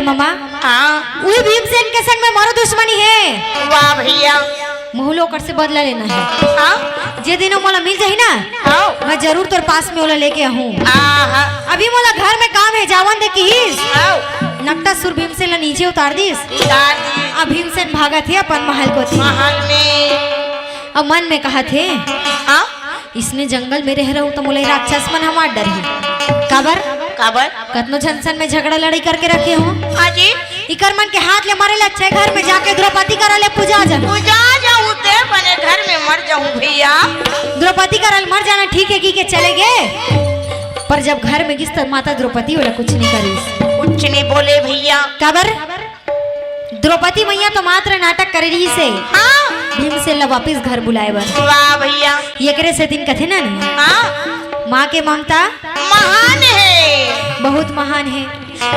मामा हाँ वही भीमसेन के संग में मारो दुश्मनी है। वाह भैया मोहलो कर से बदला लेना है। हाँ जे दिनों मोला मिल जाही ना आओ मैं जरूर तोर पास में ओला लेके आहूं। आहा अभी मोला घर में काम है जावन दे की आओ नकटा सुर भीमसेन ला नीचे उतार दिस। दादी अब भीमसेन भागा थे अपन महल को थी। महल में अब मन में कहा थे हाँ इसने जंगल में रह रहूं तो मोला राक्षस मन हमार डर है काबर काबर कतनो झनसन में झगड़ा लड़ाई करके रखे हूँ। हाँ जी इकर मन के हाथ ले मारे अच्छा घर में जाके द्रौपदी करा ले पूजा जा पूजा जाऊँ ते बने घर में मर जाऊँ भैया। द्रौपदी करल मर जाना ठीक है की के चले गए पर जब घर में गिस तब माता द्रौपदी वाला कुछ नहीं करी कुछ नहीं बोले भैया। काबर द्रौपदी मैया तो मात्र नाटक कर रही से हाँ भीमसेन ला वापिस घर बुलाए बर। वाह भैया एकरे से दिन कथे ना नहीं हाँ माँ के ममता महान है बहुत महान है।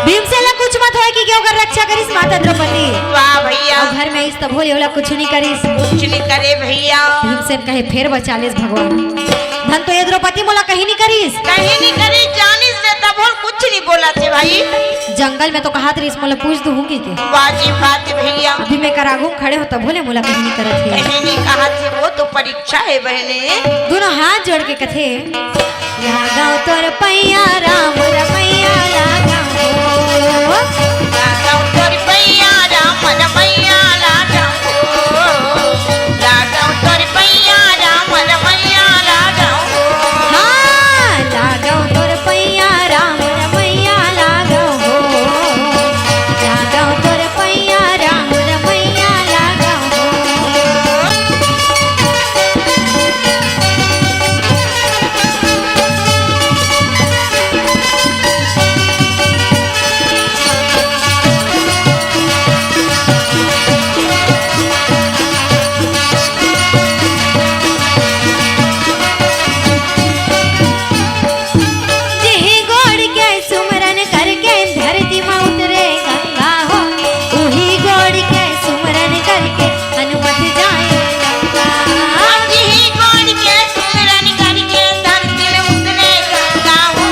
भीमसेन ला कुछ मत होए कि क्यों कर रक्षा करिस माता द्रौपदी वाह भैया और घर में इस तब भोले वाला कुछ नहीं करिस। कुछ नहीं करे भैया भीमसेन कहे फिर बचा लेस भगवान धन तो ये द्रौपदी मोला कहीं नहीं करिस। कहीं नहीं करी जानी से तब और कुछ नहीं बोला थे भाई। जंगल में तो कहा तरीस मोला पूछ दूंगी के वाजिब बात भैया अभी मैं करागू खड़े हो तब भोले मोला कहीं नहीं करत है। कहीं नहीं कहा थे वो तो परीक्षा है बहने। दोनों हाथ जोड़ के कथे लगाओ तोर पैया राम रमैया लगाओ लागाओ तोर पैया राम रमैया लागाओ लागाओ तोर पैया राम रमैया लागाओ हाँ लगाओ तोर पैया राम रमैया लगाओ लगाओ तोर पैया राम रमैया लगाओ। जिहि गोड़ के सुमरन करके धरती में उतरे गंगा हो उही गोड़ के सुमरन करके हनुमत जाए लंका। जी गोड़ के सुमरन करके धरती में उतरे गंगा हो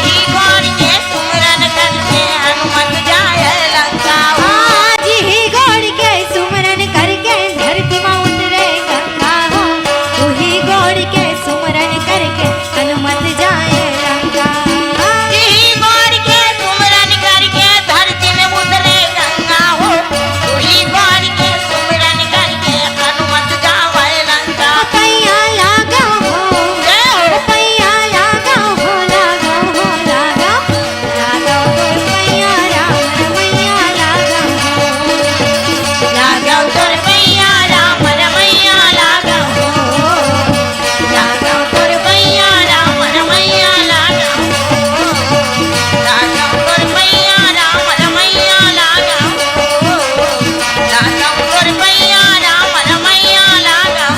जी गोड़ के सुमरन करके हनुमत जाए लंका हो। हाँ, जिहि गोड़ के सुमरन करके धरती में उतरे गंगा हो उही गोड़ के सुमरन करके हनुमत जाए लंका। जी गोड़ के सुमरन करके धरती में उतरे गंगा हो जी गोड़ के सुमरन करके हनुमत जाए लंका। पैया लागा हो पैया लागा हो लागा हो लागा लागा तोर पैया राम रमैया लागा हो लागाओ तोर पैया राम रमैया लागाओ लागाओ तोर पैया राम रमैया लागाओ लागाओ तोर पैया राम रमैया लागाओ लागाओ तोर पैया राम रमैया लागाओ।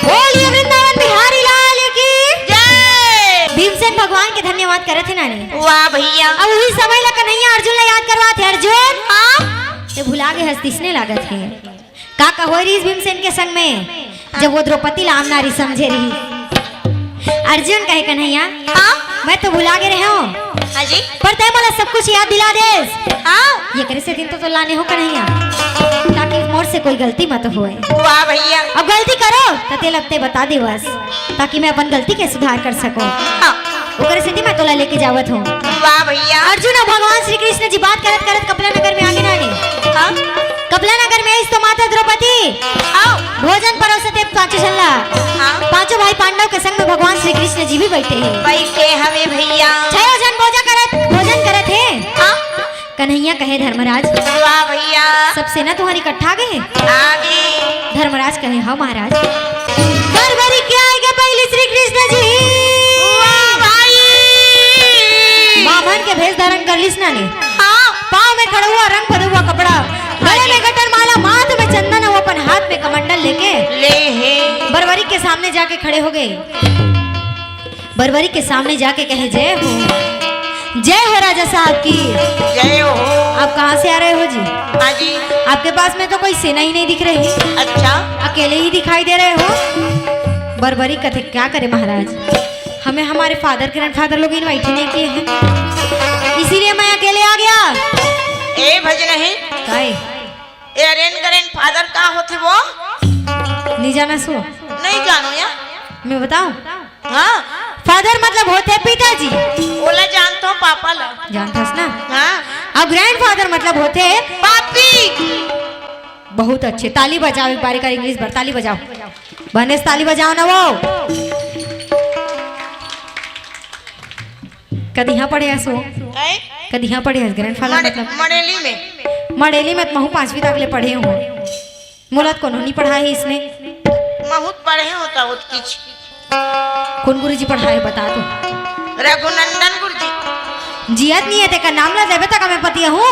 बोलिए वृंदावन बिहारी लाल की जय भीमसेन भगवान के धन्यवाद करे थे नानी। वाह भैया अब वही समय ला कन्हैया अर्जुन ला याद करवा थे अर्जुन ते भुला गए हस्तिसने लागत है का कहो रही इस भीमसेन के संग में जब वो द्रौपदी ला नारी समझे रही। अर्जुन कहे कन्हैया मैं तो भुला गए रहे हूँ हाँ जी पर तय मला सब कुछ याद दिला देस। हाँ ये करे से दिन तो लाने हो कन्हैया ताकि मोर से कोई गलती मत होए। वाह भैया अब गलती करो तो ते लगते बता दे बस ताकि मैं अपन गलती के सुधार कर सकूं। हाँ ओकरे से मैं तोला लेके जावत हूँ। वाह भैया अर्जुन और भगवान श्री कृष्ण जी बात करत करत कपिला नगर में आगे नानी। हाँ कपिला नगर में इस तो माता द्रौपदी आओ भोजन परोसते पांचों चल्ला हाँ पांचों भाई पांडव के संग में भगवान श्री कृष्ण जी भी बैठे हैं। बैठे हमें भैया छह जन भोजन करत है। हाँ कन्हैया कहे धर्मराज वाह भैया सब सेना तुम्हारी इकट्ठा गए। आगे धर्मराज कहे हाँ महाराज बरबरी क्या आएगा पहले श्री कृष्ण जी वाह भाई बामन के भेष धारण कर लिस ना ने हाँ पाँव में खड़ा हुआ रंग भरा हुआ कपड़ा गले में गटर माला माथ में चंदन और अपन हाथ में कमंडल लेके ले है बरबरी के सामने जाके खड़े हो गए। बरबरी के सामने जाके कहे जय हो राजा साहब की। जय हो। आप कहाँ से आ रहे हो जी? हाँ जी। आपके पास में तो कोई सेना ही नहीं दिख रही। अच्छा अकेले ही दिखाई दे रहे हो। बरबरी कथे क्या करे महाराज, हमें हमारे फादर ग्रैंडफादर लोग इनवाइट नहीं किए हैं, इसीलिए मैं अकेले ले आ गया? ए भज नहीं काई ए अरेन गरेन फादर का होते वो नहीं जाना सो? नहीं जानो या मैं बताऊं? हाँ फादर मतलब होते हैं पिताजी। ओला जानता हूँ पापा ला जानतास ना? हाँ अब ग्रैंडफादर मतलब होते हैं पापी। बहुत अच्छे। ताली बजाओ एक बारी का इंग्लिश भर ताली बजाओ। बनेस ताली बजाओ ना वो। कदी यहाँ पढ़े सो? कदी यहाँ पढ़े ग्रैंडफादर मतलब? मड़ेली में मड़ेली में महू 5वीं तक ले पढ़े हूँ। मुलत को नहीं पढ़ा है इसने? बहुत पढ़े होता वो किच कौन गुरुजी पढ़ाए बता तू? रघुनंदन गुरुजी जियत नहीं है तेका नाम ला देवे तक मैं पतिया हूँ।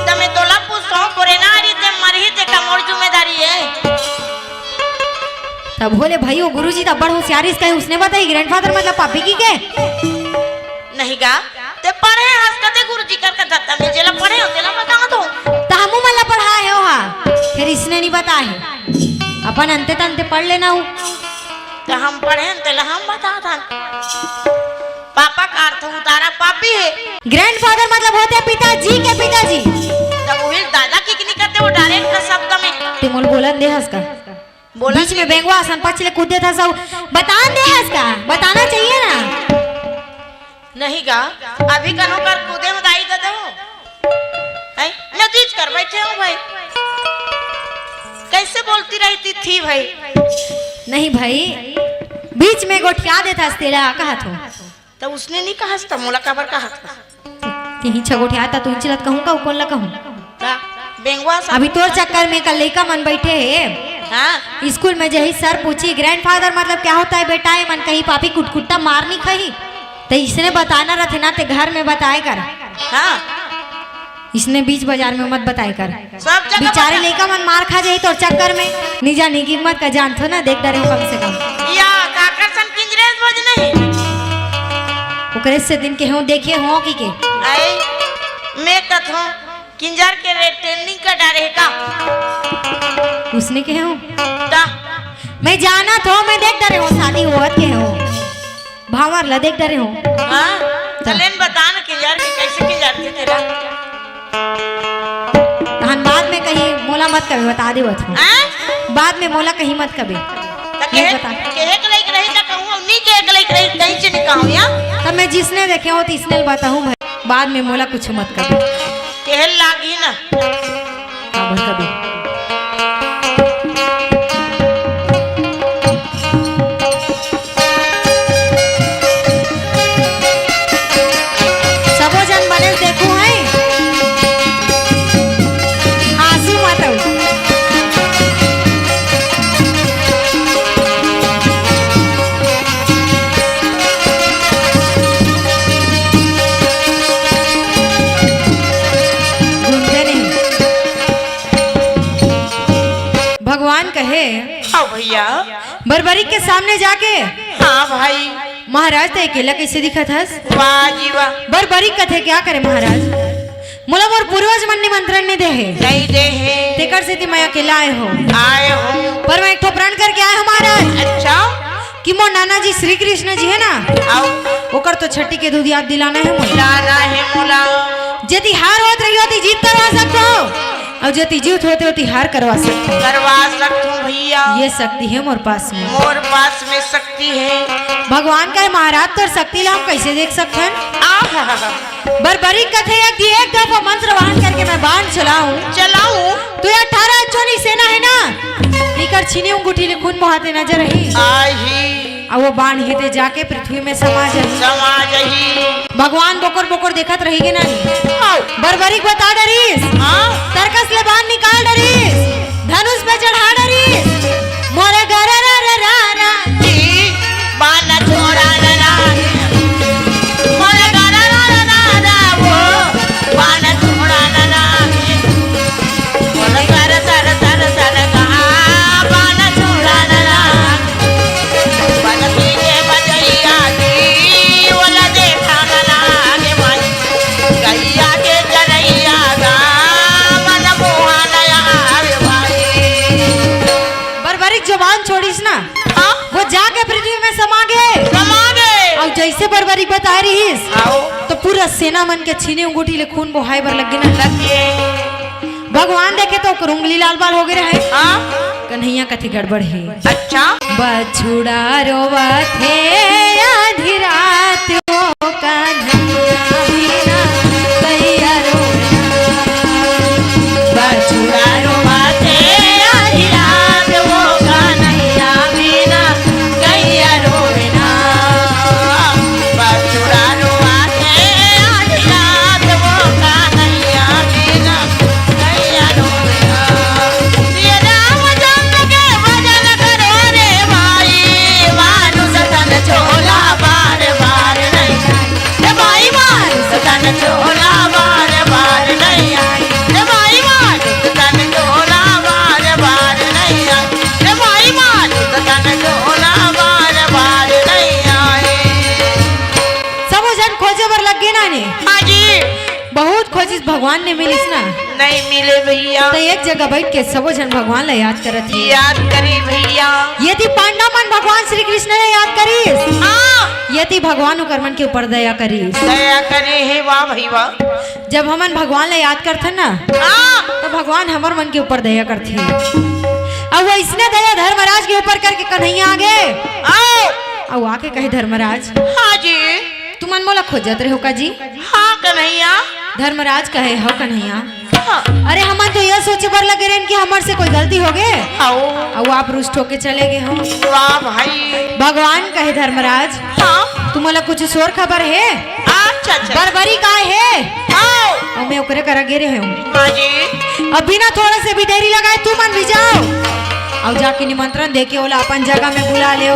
तमे तोला पूछो करे ना री ते मरही ते का मोर जिम्मेदारी है। तब बोले भाई वो गुरुजी तब बड़ होशियारी कहे उसने बताई ग्रैंडफादर मतलब पापी की के? नहीं गा ते पढ़े हंसते गुरुजी कर का तमे जेला पढ़े हो तेला बता दो तामू मला पढ़ा है वहाँ फिर इसने नहीं बताए। अपन अंते तंते पढ़ लेना हूँ तो हम पढ़े तेला हम बता था। पापा का अर्थ उतारा पापी है। ग्रैंडफादर मतलब होते हैं पिताजी के पिताजी। तब वो दादा की नहीं करते वो डायरेक्ट का शब्द में ते मोल बोलन दे हंस का बोला बीच में बेंगवा आसन पछले कूदे था सब बता दे हंस का बताना चाहिए ना। नहीं गा अभी कनो कर कूदे में गाई दे दो है नतीज कर बैठे हो भाई कैसे बोलती रहती थी भाई? नहीं भाई बीच में गोठिया देता तेरा कहा तो तो उसने नहीं कहा था मोला काबर कहा था यही छगोठिया था तू चिलत कहूं का कौन ला कहूं? बेंगवा अभी तोर चक्कर में कल लड़का मन बैठे है। हाँ स्कूल में जही सर पूछी ग्रैंडफादर मतलब क्या होता है बेटा है मन कहीं पापी कुटकुट्टा मारनी कही तो इसने बताना रहे ना ते घर में बताए कर। हाँ इसने बीच बाजार में मत बताए कर। सब जगह बेचारे लड़का मन मार खा जाए तो चक्कर में निजा नी कीमत का जान थो ना देख डरे हो कम से कम या काकर सन किंजरेज बज नहीं ओकरे से दिन के हो देखे हो की के आई मैं कथो किंजर के रे ट्रेनिंग का डारे का उसने के हो ता मैं जाना तो मैं देख डरे हो शादी होत के हो भावर ला देख डरे हो। हाँ चलेन बता ना किंजर के कैसे किंजर के तेरा तहन बाद में कहीं मोला मत कभी बता दे बत बाद में मोला कहीं मत कभी नहीं बता के एक लाइक रही ना कहूं नहीं के एक लाइक रही कहीं से नहीं कहूं या तब मैं जिसने देखे हो तो इसने बताऊं भाई बाद में मोला कुछ मत कभी कहल लागी ना अब कभी सबो जन बने देखू है आंसू मत आओ। भगवान कहे हाँ भैया बरबरी के सामने जाके हाँ भाई महाराज ते अकेला कैसे दिखत हस? वाह जी वाह बरबरी कथे क्या करे महाराज मोला मोर पूर्वज मन निमंत्रण नहीं दे है नहीं दे है तेकर से ती मैं अकेला आए हो पर मैं एक ठो प्रण करके आए हो महाराज। अच्छा कि मोर नाना जी श्री कृष्ण जी है ना आओ ओकर तो छठी के दूध याद दिलाना है मोला लाना है मोला यदि हार होत रही होती जीत करवा सकते हो और यदि जीत होते होती हार करवा सकते हो। करवा सकता हूँ भैया ये शक्ति है मोर पास में मोर पास में शक्ति है। भगवान का महाराज तो शक्ति ला हम कैसे देख सकते हैं? बरबरी कथे एक दफा मंत्र वाहन करके मैं बाण चलाऊं तो 18 छोनी सेना है ना निकर छीनी अंगूठी ले खून बहाते नजर रही और वो बाण हिते जाके पृथ्वी में समा जाही। भगवान बोकर बोकर देखत रहेगी ना बरबरी बता डरीस तरकस ले बाण निकाल डरीस धनुष पे चढ़ा डरीस मोरे गरा रा रा रा रा बाण छोड़ा रा मोरे गरा रा रा रा वो बाण छोड़ा रा मोरे गरा सर सर सर का बाण छोड़ा रा बाण पीछे बजैया की वाला देखा रा के भाई गैया के चरैया गा मन मोहा नया भाई बरबरी जुबान छोड़ीस ना वो जाके पृथ्वी में समा गए और जैसे बरबरी बता रही तो पूरा ला सेना मन के छीने अंगूठी ले खून बोहाय बर लग गिना लगे भगवान देखे तो ओकर उंगली लाल बाल हो गए रहे हाँ कन्हैया कथी गड़बड़ है अच्छा बछुड़ा रोवत है आधी रात वो कन्हैया बिना कैया रोना बछुड़ा रोवाते आधी रात वो कन्हैया बिना कैया रोना बछुड़ा रोवाते आधी रात वो कन्हैया बिना कैया रोना ये राम जन्म के भजन करो रे भाई मानुष तन चोला बार बार नहीं रे भाई मानुष तन चोला बार बार नहीं आई रे भाई मानुष तन चोला बार बार नहीं आई रे भाई मानुष तन चोला बार बार नहीं आए सब जन खोजे बर लग गए ना ने हाँ जी बहुत खोजिस भगवान ने मिलिस ना नहीं मिले भैया तो एक जगह बैठ के सबो जन भगवान ला याद करत ही याद करी भैया यदि पांडव मन भगवान श्री कृष्ण ने याद करीस हाँ यदि भगवान ओकर मन के ऊपर दया करीस दया करे हे वाह भाई वाह जब हमन भगवान ला याद करथन ना हाँ तो भगवान हमर मन के ऊपर दया करथे अब वैसने दया धर्मराज के ऊपर करके कन्हैया आगे आओ अब आके कहे धर्मराज हाँ जी तुमन मोला खोजत रहे हो का जी हाँ कन्हैया धर्मराज कहे हो कन्हैया हाँ अरे हमन तो यह सोचे बर लगे रहन कि हमर से कोई गलती हो गए आओ अब आप रुष्ट होके चले गए हो वाह भाई भगवान कहे धर्मराज हाँ तुम्हारा कुछ शोर खबर है अच्छा अच्छा बरबरी काय है आओ और मैं ओकरे करा गे रहे हूँ हाँ जी अब बिना थोड़ा से भी देरी लगाए तू मन भी जाओ और जाके निमंत्रण दे के ओला अपन जगह में बुला ले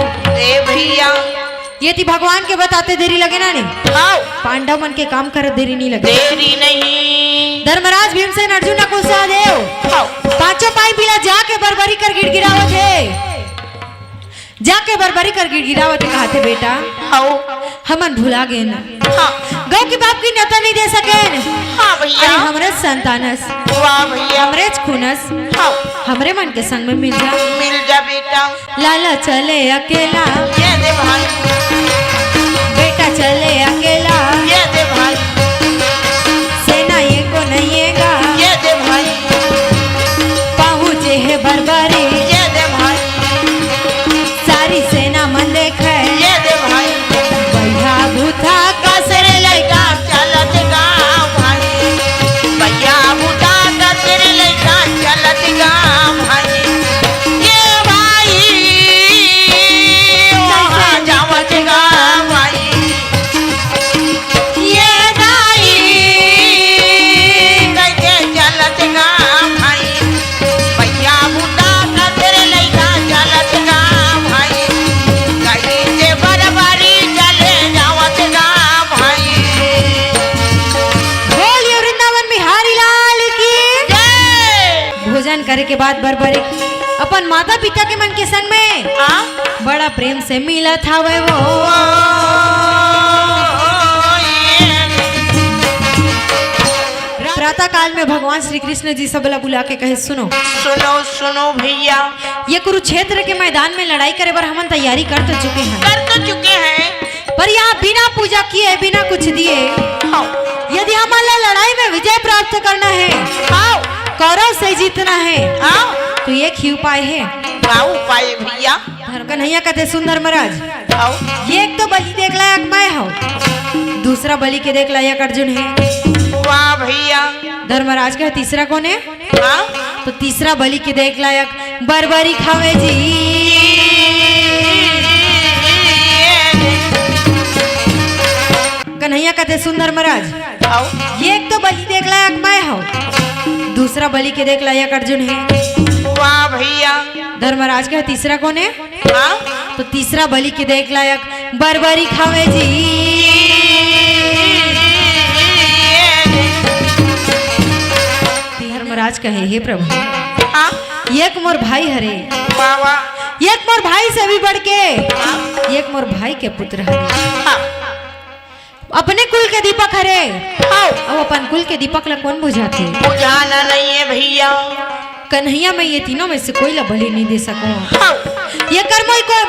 ए भैया यदि भगवान के बताते देरी लगे ना नहीं आओ पांडव मन के काम कर देरी नहीं लगे देरी नहीं धर्मराज भीमसेन अर्जुन नकुल सहदेव आओ पांचों पाई बिला जाके बरबरी कर गिड़गिड़ावत है जाके बरबरी कर गिड़गिड़ावत है कहते बेटा आओ हमन भुला गए ना हाँ गौ के बाप की नेता नहीं दे सके हाँ अरे भैया हमरे संतानस वाह भैया हमरे खुनस आओ हमरे मन के संग में मिल जा मिल जा बेटा लाला चले अकेला ये दे भाई बेटा चले अकेला ये दे भाई सेना ये को नहिएगा ये दे भाई पहुँचे है बरबरी ये दे भाई सारी सेना मन देखे ये दे भाई बैठा भूथा कसरे लइका चलत गाँव भाई भैया बुता कसरे लइका चलत गाँव भाई ये भाई वहाँ जावत गाँव भाई ये दाई कैसे चलत गाँव भाई भैया बुता कसरे लइका चलत गाँव भाई कैसे बरबरी चले जावत गाँव भाई बोलिए वृंदावन बिहारी लाल की जय भोजन करे के बाद बरबरी अपन माता पिता के मन के संग में हाँ बड़ा प्रेम से मिला था वो प्रातः काल में भगवान श्री कृष्ण जी सबला बुला के कहे सुनो सुनो सुनो भैया ये कुरुक्षेत्र के मैदान में लड़ाई करे बर हमन तैयारी कर तो चुके हैं कर तो चुके हैं पर यहाँ बिना पूजा किए बिना कुछ दिए आओ यदि हमारा लड़ाई में विजय प्राप्त करना है आओ कौरव से जीतना है आओ तो एक ही उपाय है आओ पाए भैया कन्हैया कहते सुंदर महाराज आओ ये एक तो बलि देख लायक मैं हूँ दूसरा बलि के देख लायक अर्जुन है वाह भैया धर्मराज का तीसरा कौन है हाँ तो तीसरा बलि के देख लायक बरबरी खावे जी कन्हैया कहते सुंदर महाराज आओ ये एक तो बलि देख लायक मैं हूँ दूसरा बलि के देख लायक अर्जुन है वाह भैया धर्मराज का तीसरा कौन है हाँ तो तीसरा बलि के देख लायक बरबरी खावे जी धर्मराज कहे हे प्रभु हाँ एक मोर भाई हरे वाह वाह एक मोर भाई से भी बढ़ के एक मोर भाई के पुत्र हरे हाँ अपने कुल के दीपक हरे आओ अब अपन कुल के दीपक ला कौन बुझाते बुझाना नहीं है भैया कन्हैया मैं ये तीनों में से कोई ला बलि नहीं दे सकूं आओ ये कर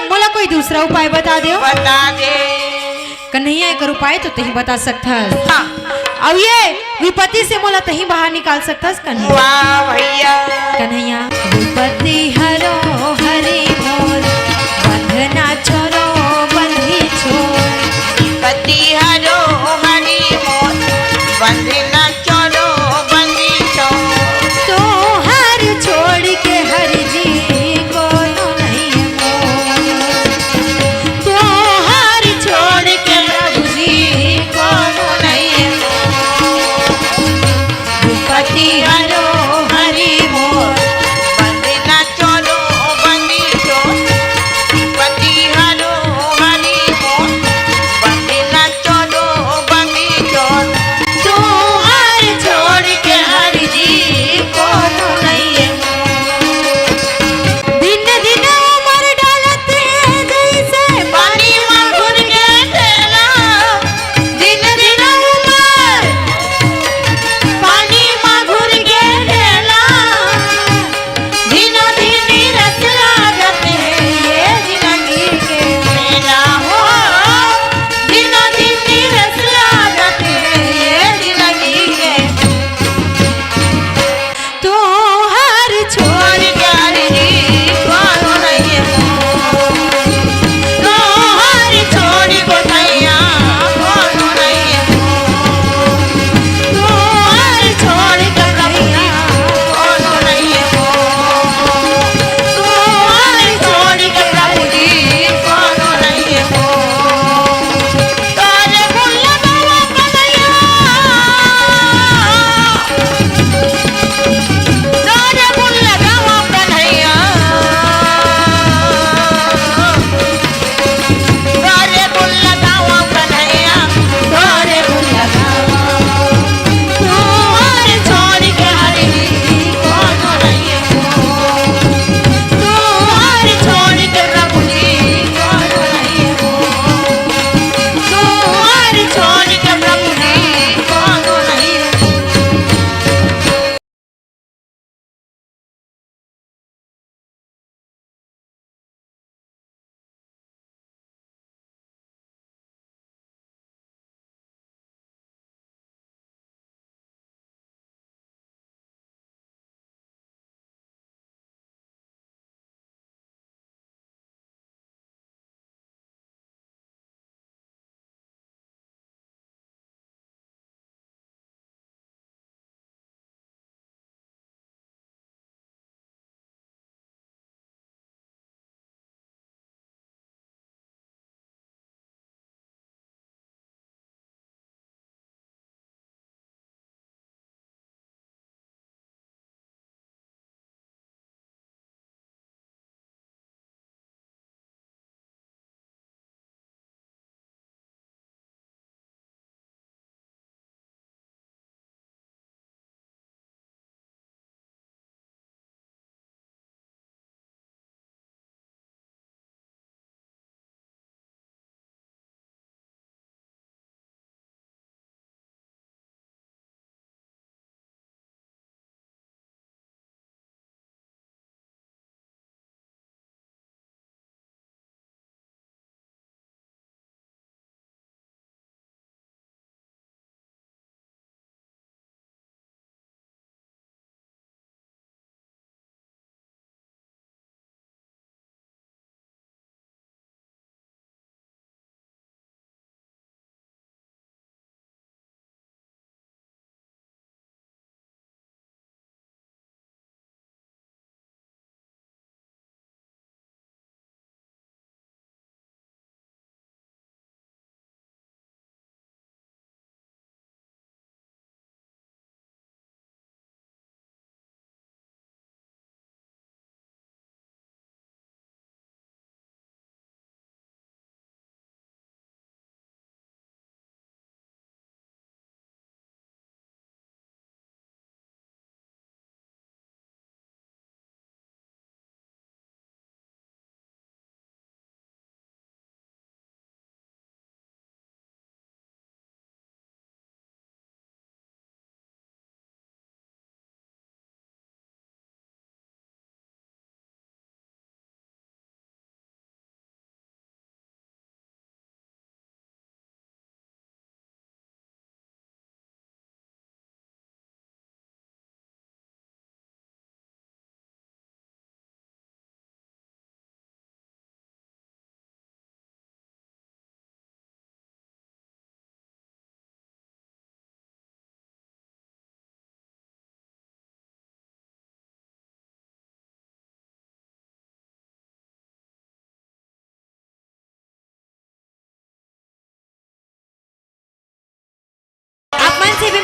मोला कोई दूसरा उपाय बता दो बता दे कन्हैया एक उपाय तो तही बता सकथस। हाँ अब ये विपत्ति से मोला तही बाहर निकाल सकथस कन्हैया। वाह भैया कन्हैया विपत्ति हरो हरि मोर बंधना छोरो बंधी छोर। पति हरो हरि मोर बंधना चोरो बंदी चोर। तो हर छोड़ के हरि जी कोनो नहीं मोर। तो हर छोड़ के प्रभु जी कोनो नहीं मोर। विपत्ति हरो हरि मोर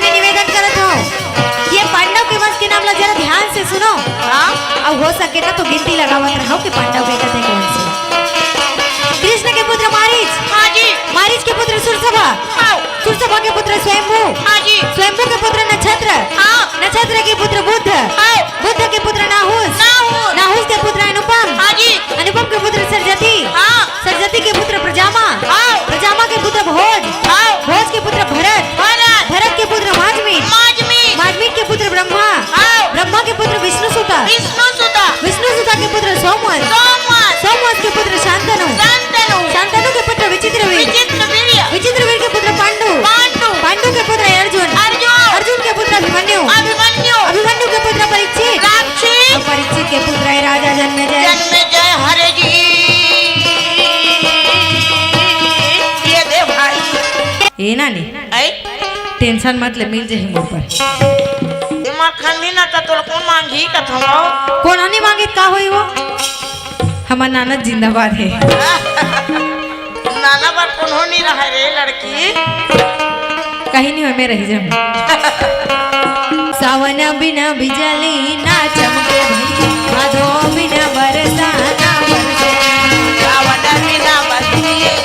के निवेदन करत हो ये पांडव के वंश के नाम ला जरा ध्यान से सुनो। हाँ अब हो सके ना तो गिनती लगावत रहो कि पांडव के कथे कौन से। कृष्ण के पुत्र मारीच, हाँ जी, मारीच के पुत्र सुरसभा, हाँ सुरसभा के पुत्र स्वयंभू, हाँ जी, स्वयंभू के पुत्र नक्षत्र, हाँ नक्षत्र के पुत्र बुद्ध, हाँ बुद्ध के पुत्र नाहुस, नाहुस, नाहुस के पुत्र अनुपम, हाँ जी, अनुपम के पुत्र सरजती, हाँ सरजती के पुत्र प्रजामा, हाँ प्रजामा के पुत्र भोज, हाँ भोज के पुत्र भरत, भरत भरत के पुत्र माजमीत, माजमी माजमीत के पुत्र ब्रह्मा, हाँ ब्रह्मा के पुत्र विष्णुसुता, विष्णुसुता विष्णुसुता के पुत्र सोमवंत, सोमवंत सोमवंत के पुत्र शांतनु, शांतनु शांतनु के पुत्र विचित्रवीर, विचित्रवीर्य विचित्रवीर के पुत्र पांडु, पांडु पांडु के पुत्र अर्जुन, अर्जुन अर्जुन के पुत्र अभिमन्यु, अभिमन्यु अभिमन्यु के पुत्र परीक्षित, राक्षी और परीक्षित के पुत्र है राजा जन्मेजय। जन्मेजय हरे जी। ये दे भाई ए नानी ऐ टेंशन मत ले, मिल जाही मोर पर। दिमाग खंडी ना तो तोर कौन मांगी कथो कौन नहीं मांगित का होई वो, हमार नानद जिंदाबाद है। नाना बार कौन हो नहीं रहा रे लड़की, कहीं नहीं हो मैं रही जाऊँ। सावन बिना बिजली ना चमके भई, भादो बिना बरसा ना बरसे, सावन बिना बरसी नहीं,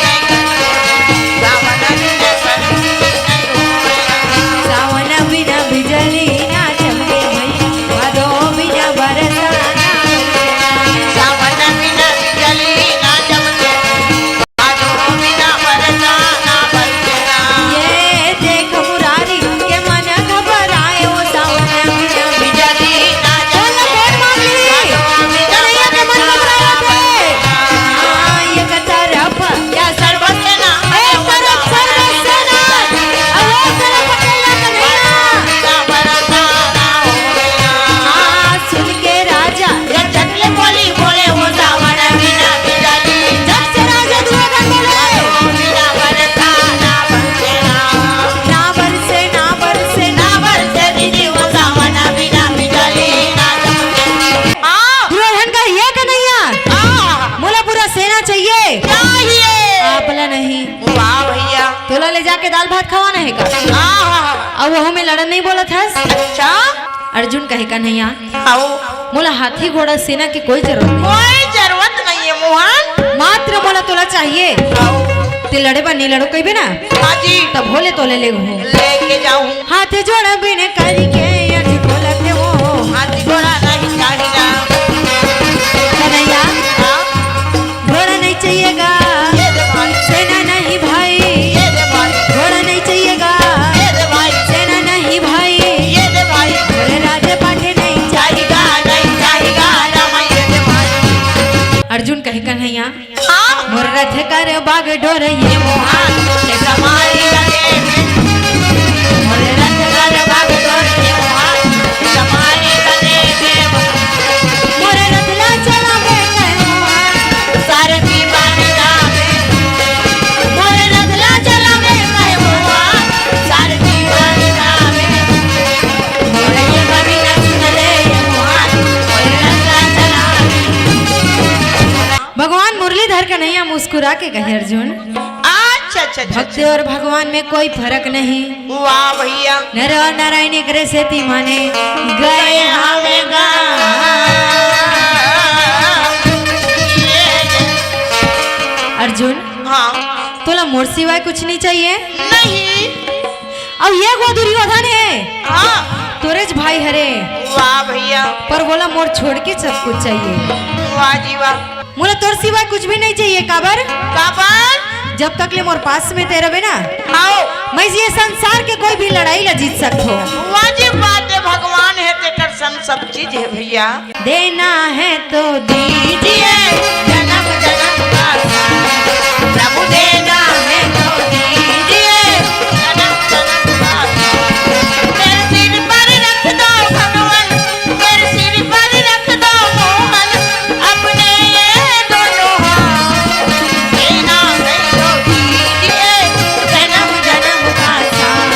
सावन बिना बरसी नहीं, सावन बिना बिजली ना चमके भई, भादो बिना बरसा ना बरसे। सावन बिना बिजली ना चमके, भादो बिना बरसा ना बरसेना। ये देख मुरारी के मन घबराए, वो सावन बिना बिजली ना बोल बोल मांगली, कन्हैया के मन घबराए थे। हाँ, ये तरफ क्या सर्वसेना एक तरफ सर्वसेना, और एक तरफ अकेला कन्हैया। बिना बरसा ना होएगा। हाँ, सुन के राजा चटले बोली बोले वो सावन बिना बिजली जब से राजा दुआर बोले, बिना बरसा ना बरसेना। ना बरसे ना बरसे ना बरसे दीदी वो सावन बिना बिजली ना चमके। हाँ दुर्योधन का ये कन्हैया, हाँ मोला पूरा सेना चाहिए, चाहिए। आपला नहीं। वाह भैया, तोला ले जाके दाल भात खवाना है का, हाँ और वो में लड़न नहीं बोला था। अच्छा अर्जुन कहे कन्हैया आओ, मोला हाथी घोड़ा सेना की कोई जरूरत नहीं, कोई जरूरत नहीं है मोहन। मात्र मोला तोला चाहिए। आओ ते लड़े बा नहीं लड़ो कही ना, हाजी तब भोले तोले ले घूम लेके जाऊं। हाथ जोड़ बिन करी के अज बोलते वो हाथी घोड़ा नहीं चाहिए। कन्हैया हाँ घोड़ा नहीं चाहिएगा, ये दे भाई, सेना नहीं भाई, ये दे भाई, घोड़ा नहीं चाहिएगा, ये दे भाई, सेना नहीं भाई, ये दे भाई। बोले राजे पाठे नहीं चाहिएगा नहीं चाहिएगा रामा, ये दे भाई। अर्जुन कहे कन्हैया हाँ मोर रथ कर बाग डोर ये मोहन ने समारी लगे में, मोर रथ कर बाग डोर ये समारी लगे में, मोर रथ ला चला मैं कहे सारे दीवाने जावे। मोर रथ ला चला मैं कहे सारे दीवाने जावे। मोर ये कभी न सुन ले ये मोर रथ ला चला। भगवान मुरलीधर कन्हैया मुस्कुरा के कहे अर्जुन अच्छा अच्छा अच्छा भक्ति और भगवान में कोई फर्क नहीं, वाह भैया, नर और नारायण एक से ती माने गए हमें गा। अर्जुन हाँ तोला मोर सिवाय कुछ नहीं चाहिए, नहीं, अब ये गो दुर्योधन है हाँ तोरेज भाई हरे, वाह भैया, पर बोला मोर छोड़ के सब कुछ चाहिए। वाह जी वाह। मोला तोर सिवाय कुछ भी नहीं चाहिए, काबर काबर जब तक ले मोर पास में तेरे ना आओ, मैं ये संसार के कोई भी लड़ाई ला जीत सकतो। वाजिब बात है, भगवान है तेकर संग सब चीज है भैया। देना है तो दीजिए, जन्म जन्म का साथ, प्रभु देना है तो दीजिए, जन्म जन्म का साथ। मेरे सिर पर रख दो भगवान, मेरे सिर पर रख दो मोहन, अपने ये दोनों हाथ, देना है तो दीजिए, जन्म जन्म का साथ।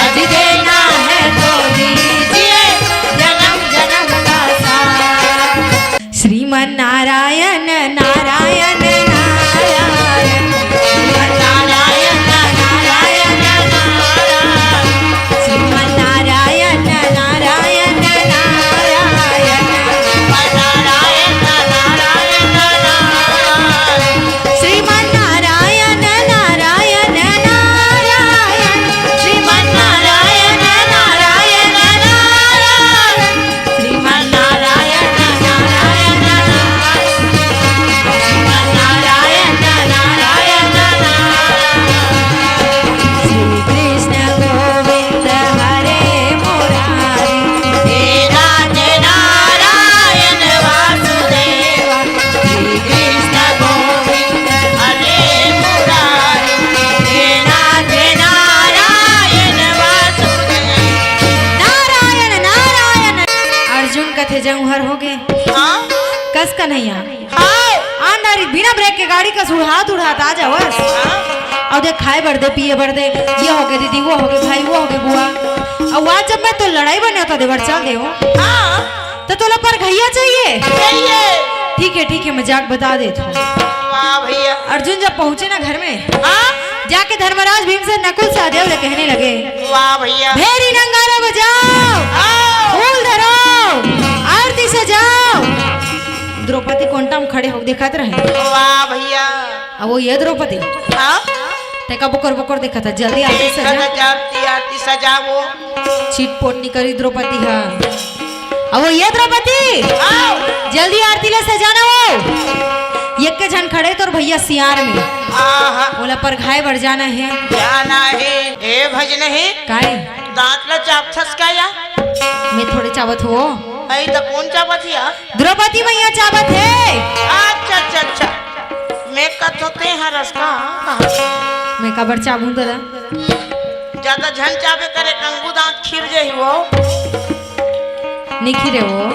आज देना है तो दीजिए, जन्म जन्म का साथ। श्रीमन नारायण नारायण नारायण, नारायण नारायण नारायण, श्रीमन हाँ कस कन्हैया हाँ आंडारी बिना ब्रेक के गाड़ी का सुड़हात उड़ात आ जाओ और देख खाए बढ़ दे पिए बढ़ दे, ये हो गए दीदी, वो हो गए भाई, वो हो गए बुआ। और आज जब मैं तो लड़ाई बने होता देवर चल दे हाँ तो तोला पर घैया चाहिए। चाहिए। ठीक है मजाक बता देता हूँ। वाह भैया। अर्जुन जब पहुंचे ना घर में, हाँ जाके धर्मराज भीम से नकुल सहदेव ले कहने लगे, वाह भैया। भेरी नंगारा बजाओ, आओ। फूल धरो, आरती सजाओ। द्रौपदी कोंटा में खड़े हो दिखाते रहे। वाह भैया। अब वो ये द्रौपदी हाँ तेका बुकर बुकर देखा था, जल्दी आरती सजा। आरती सजावो। छिटपोट नहीं करी द्रौपदी है। अब वो ये द्रौपदी आओ। जल्दी आरती ले सजाना वो। एक के जन खड़े तो भैया सियार में आहा बोला पर घाय बढ़ जाना है। जाना है ए भज नहीं काय दांत ला चाप छसकाया। मैं थोड़े चावत हो आई तो कौन चावत हिया? द्रौपदी मैया चावत है। अच्छा अच्छा अच्छा मैं कत होते हैं रसका। मैं कबर चाबू दला ज्यादा झन चाबे करे कंगू दांत खिर जे वो निखिरे वो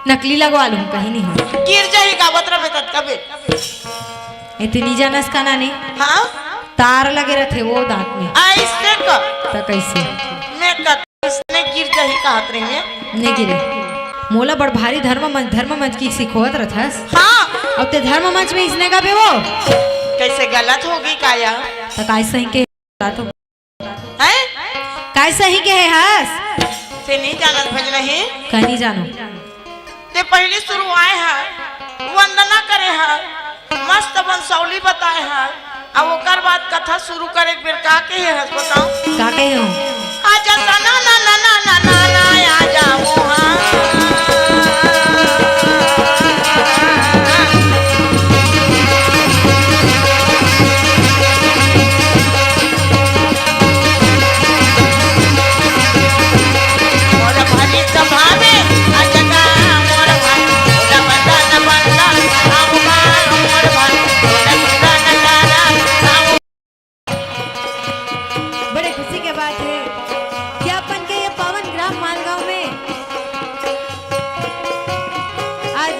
नकली लगवा लूं कहीं नहीं हो। गिर जाही का बतरा में कत कबे। इतनी जानस का नानी हाँ तार लगे रहते वो दांत में ऐसे का तो कैसे मैं कत इसने गिर जाही का हाथ रही में नहीं गिरे। मोला बड़ भारी धर्म मंच की सिखोत रहथस। हाँ अब ते धर्म मंच में इसने का वो कैसे गलत होगी काया तो काय सही के तो है काय सही के है हस से नहीं जानत भज नहीं कहीं नहीं जानो। ते पहले शुरू आए हैं वंदना करे हैं मस्त बंसौली बताए हैं अब ओकर बाद कथा शुरू करे एक बेर का के है बताओ का कहे हो आजा सा ना ना ना ना ना ना ना आजा मोहा मोर भरी सभा में अजगा मोर भाई मोर बंदा न बंदा आऊंगा मोर भाई मोर सुंदर नजारा आऊं। बड़े खुशी के बात है कि अपन के ये पावन ग्राम मालगांव में आज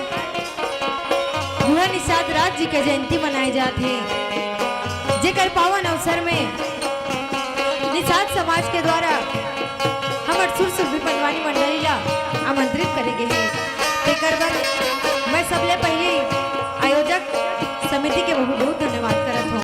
गुहा निषाद राज जी के जयंती मनाए जाते हैं। जेकर पावन अवसर में निषाद समाज के द्वारा हमर सुर विपनवानी मंडली ला आमंत्रित करेंगे हैं। तेकर बर मैं सबले पहले आयोजक समिति के बहुत बहुत धन्यवाद करत हूँ।